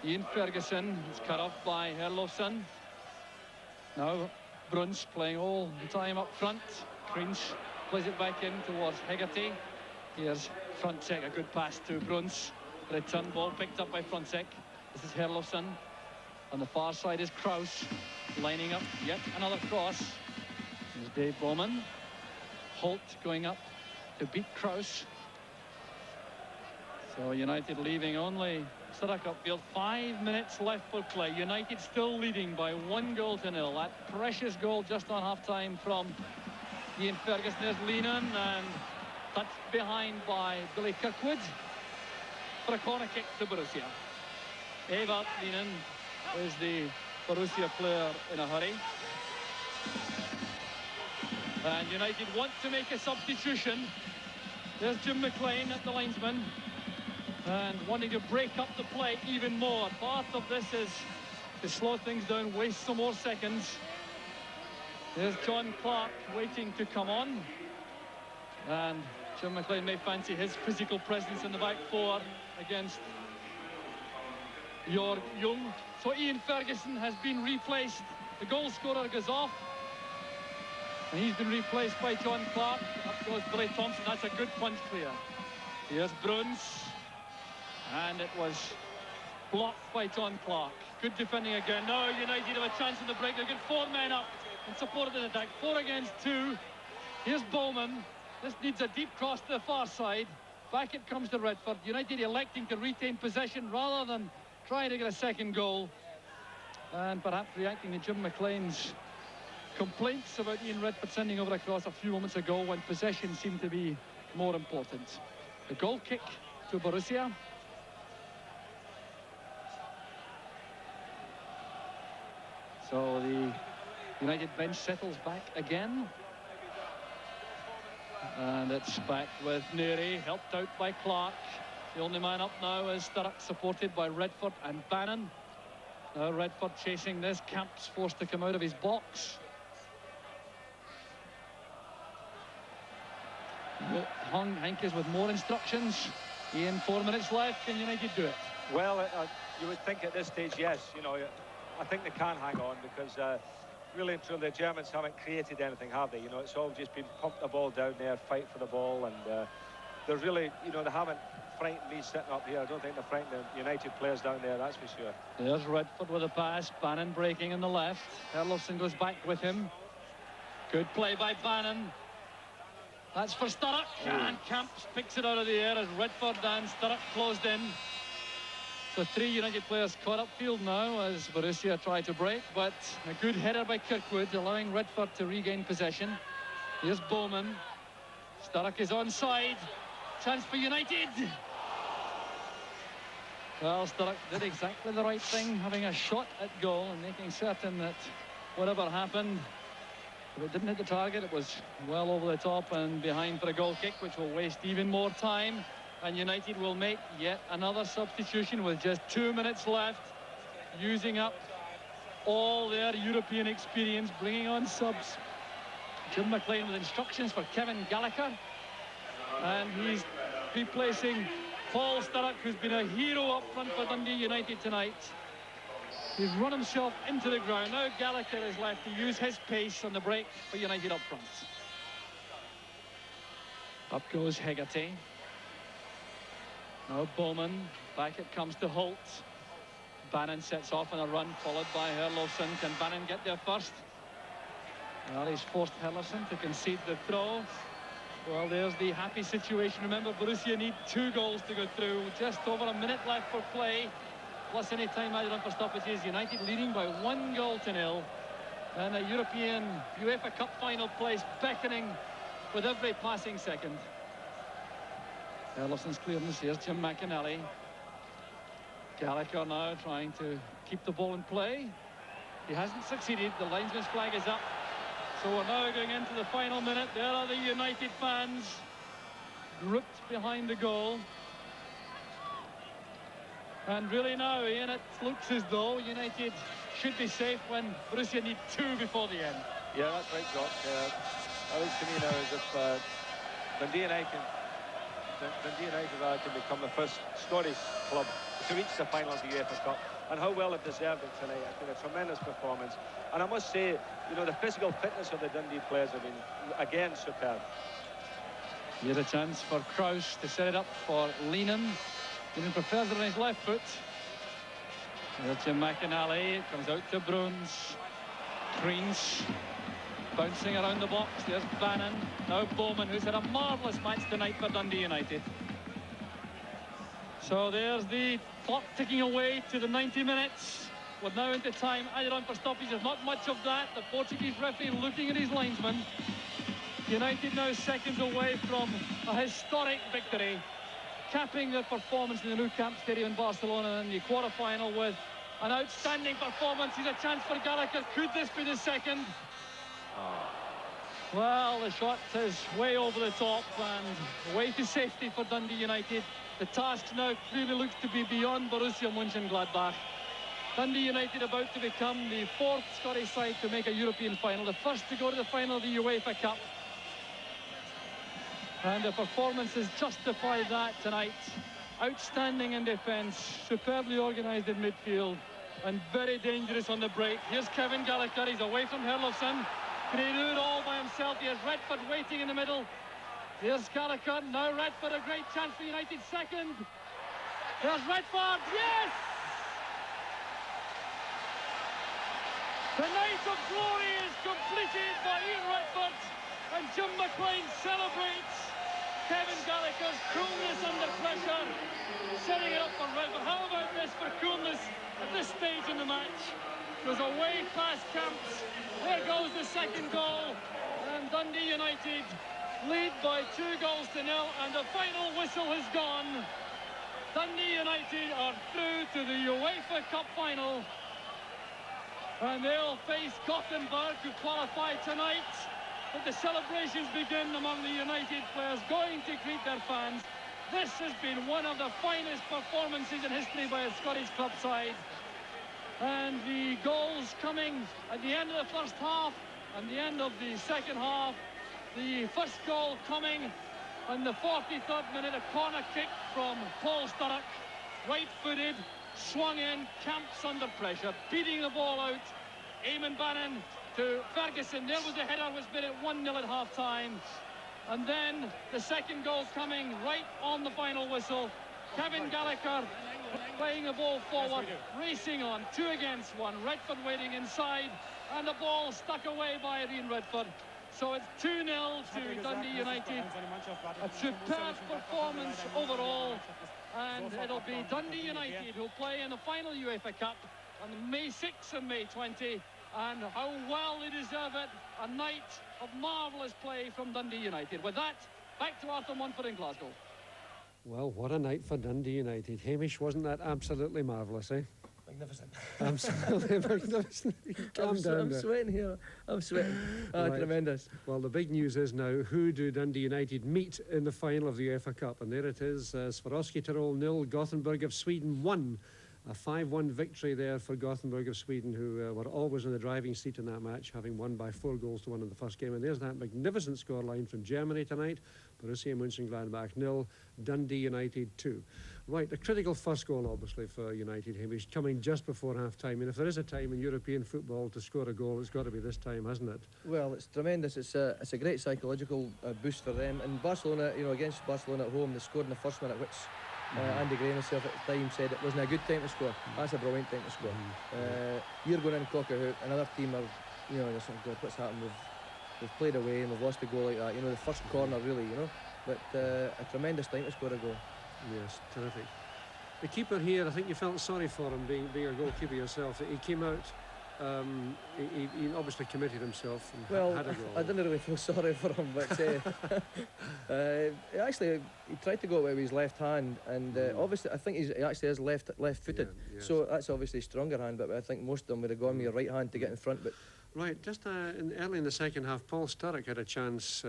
Iain Ferguson is cut off by Herlofsson. Now Bruns playing all the time up front. Cringe plays it back in towards Hegarty. Here's Frontsek, a good pass to Bruns. Return ball picked up by Frontsek. This is Herlofsson. On the far side is Kraus, lining up yet another cross. There's Dave Bowman. Holt going up to beat Kraus. So United leaving only Sturrock upfield. 5 minutes left for play. United still leading by 1-0. That precious goal just on half-time from Iain Ferguson. There's Leenan, and touched behind by Billy Kirkwood for a corner kick to Borussia. Evert Leenan is the Borussia player in a hurry. And United want to make a substitution. There's Jim McLean at the linesman, and wanting to break up the play even more. Part of this is to slow things down, waste some more seconds. There's John Clark waiting to come on, and Jim McLean may fancy his physical presence in the back four against Jörg Jung. So Iain Ferguson has been replaced. The goal scorer goes off, and he's been replaced by John Clark. Up goes Billy Thompson. That's a good punch clear. Here's Bruns, and it was blocked by John Clark. Good defending again. Now United have a chance in the break. They've got 4 men up in support of the attack. 4 against 2. Here's Bowman. This needs a deep cross to the far side. Back it comes to Redford. United electing to retain possession rather than trying to get a second goal. And perhaps reacting to Jim McLean's complaints about Ian Redford sending over a cross a few moments ago, when possession seemed to be more important. The goal kick to Borussia. So the United bench settles back again. And it's back with Neary, helped out by Clark. The only man up now is Sturrock, supported by Redford and Bannon. Now Redford chasing this. Camp's forced to come out of his box. Heynckes with more instructions. Ian, 4 minutes left. Can United do it? Well, you would think at this stage, yes. You know, I think they can hang on, because really and truly the Germans haven't created anything, have they? You know, it's all just been pump the ball down there, fight for the ball, and they're really, you know, they haven't frightened me sitting up here. I don't think they're frightened the United players down there, that's for sure. There's Redford with a pass. Bannon breaking on the left. Herlofsson goes back with him. Good play by Bannon. That's for Sturrock, and Camps picks it out of the air as Redford and Sturrock closed in. So 3 United players caught upfield now as Borussia tried to break, but a good header by Kirkwood, allowing Redford to regain possession. Here's Bowman. Sturrock is onside. Chance for United. Well, Sturrock did exactly the right thing, having a shot at goal and making certain that whatever happened, if it didn't hit the target, it was well over the top and behind for a goal kick, which will waste even more time. And United will make yet another substitution with just 2 minutes left, using up all their European experience, bringing on subs. Jim McLean with instructions for Kevin Gallagher, and he's replacing Paul Sturrock, who's been a hero up front for Dundee United tonight. He's run himself into the ground. Now Gallagher is left to use his pace on the break for United up front. Up goes Hegarty. Now Bowman. Back it comes to Holt. Bannon sets off on a run, followed by Herlofsson. Can Bannon get there first? Well, he's forced Herlofsson to concede the throw. Well, there's the happy situation. Remember, Borussia need 2 goals to go through. Just over a minute left for play, plus any time added on for stoppages. United leading by 1-0. And a European UEFA Cup Final place beckoning with every passing second. Ellison's clearance. Here's Jim McInally. Gallagher now trying to keep the ball in play. He hasn't succeeded. The linesman's flag is up. So we're now going into the final minute. There are the United fans grouped behind the goal. And really now, Ian, it looks as though United should be safe when Borussia need 2 before the end. Yeah, that's right, Jock. It looks to me now as if Dundee United are to become the first Scottish club to reach the final of the UEFA Cup. And how well it deserved it tonight. It's been a tremendous performance. And I must say, you know, the physical fitness of the Dundee players have been, again, superb. Here's a chance for Kraus to set it up for Leenan. Leenan prefers it on his left foot. Here's Jim McInally. It comes out to Bruns. Kreens bouncing around the box. There's Bannon. Now Bowman, who's had a marvellous match tonight for Dundee United. So there's the clock ticking away to the 90 minutes. We're now into time added on for stoppages. Not much of that. The Portuguese referee looking at his linesman. United now seconds away from a historic victory, capping their performance in the Nou Camp Stadium in Barcelona in the quarter-final with an outstanding performance. Here's a chance for Gallagher. Could this be the second? Well, the shot is way over the top and way to safety for Dundee United. The task now clearly looks to be beyond Borussia Mönchengladbach. Dundee United about to become the 4th Scottish side to make a European final, the first to go to the final of the UEFA Cup. And the performances justify that tonight. Outstanding in defence, superbly organised in midfield, and very dangerous on the break. Here's Kevin Gallagher, he's away from Herlofsson. Can he do it all by himself? Here's Redford waiting in the middle. Here's Gallagher, now Redford, a great chance for United second. There's Redford, yes! The night of glory is completed by Ian Redford, and Jim McLean celebrates Kevin Gallagher's coolness under pressure, setting it up for Redford. How about this for coolness at this stage in the match? Goes away past Camps. There goes the second goal, and Dundee United lead by 2 goals to 0, and the final whistle has gone. Dundee United are through to the UEFA Cup Final, and they'll face Gothenburg, who qualify tonight. But the celebrations begin among the United players going to greet their fans. This has been one of the finest performances in history by a Scottish club side. And the goals coming at the end of the first half and the end of the second half. The first goal coming in the 43rd minute, a corner kick from Paul Sturrock, right-footed, swung in, Camps under pressure, beating the ball out. Eamon Bannon to Ferguson. There was the header, which made it 1-0 at half-time. And then the second goal coming right on the final whistle. Kevin Gallagher playing the ball forward, racing on, 2 against 1. Redford waiting inside, and the ball stuck away by Ian Redford. So it's 2-0 to Dundee United. A superb performance overall, and it'll be Dundee United who'll play in the final UEFA Cup on May 6 and May 20. And how well they deserve it. A night of marvellous play from Dundee United. With that, back to Arthur Montfort in Glasgow. Well, what a night for Dundee United. Hamish, wasn't that absolutely marvellous, eh? Magnificent. Absolutely magnificent. Calm down. I'm sweating here. I'm sweating. Right. Tremendous. Well, the big news is now, who do Dundee United meet in the final of the UEFA Cup? And there it is, Swarovski Tirol 0, Gothenburg of Sweden 1. A 5-1 victory there for Gothenburg of Sweden, who were always in the driving seat in that match, having won by 4 goals to 1 in the first game. And there's that magnificent scoreline from Germany tonight. Borussia Mönchengladbach 0, Dundee United 2. Right, a critical first goal, obviously, for United, Hamish, coming just before half-time. And if there is a time in European football to score a goal, it's got to be this time, hasn't it? Well, it's tremendous. It's a great psychological boost for them. And Barcelona, you know, against Barcelona at home, they scored in the first minute, which Andy Gray himself at the time said it wasn't a good time to score. That's a brilliant time to score. You're going in cock a hoop, another team are, you know, God, what's happened? We've played away and we've lost a goal like that. You know, the first corner, really, you know. But a tremendous time to score a goal. Yes, terrific. The keeper here, I think you felt sorry for him being a goalkeeper yourself. He came out he obviously committed himself and well, had a goal. I didn't really feel sorry for him, but he tried to go away with his left hand, and obviously I think he actually is left-footed, Yeah, yes. so that's obviously a stronger hand. But I think most of them would have gone with your right hand to get in front. But Right, just early in the second half, Paul Sturrock had a chance,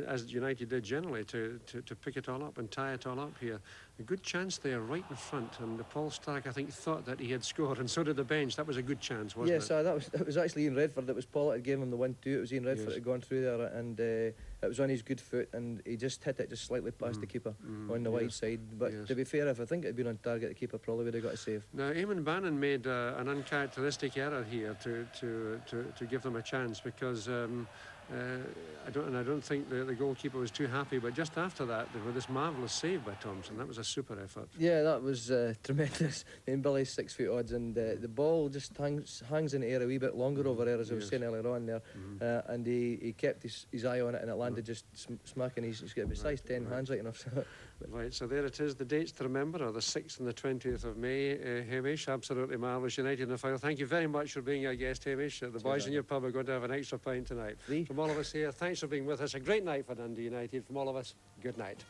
as United did generally, to pick it all up and tie it all up here. A good chance there, right in front, and Paul Sturrock, I think, thought that he had scored, and so did the bench. That was a good chance, wasn't it? Yes, that was actually Ian Redford. That was Paul that gave him the 1-2. It was Ian Redford that had gone through there, and it was on his good foot, and he just hit it just slightly past the keeper on the wide side. But to be fair, if I think it had been on target, the keeper probably would have got a save. Now, Eamon Bannon made an uncharacteristic error here to give them a chance, because I don't think the goalkeeper was too happy. But just after that, there was this marvellous save by Thompson. That was a super effort. Yeah, that was tremendous. In Billy's 6 foot odds, and the ball just hangs in the air a wee bit longer over there, as I was saying earlier on there, and he kept his eye on it, and it landed just smacking. He's got a size 10 hands, right enough. Right, so there it is. The dates to remember are the 6th and the 20th of May. Hamish, absolutely marvellous. United in the final. Thank you very much for being our guest, Hamish. The boys in your pub are going to have an extra pint tonight. From all of us here, thanks for being with us. A great night for Dundee United. From all of us, good night.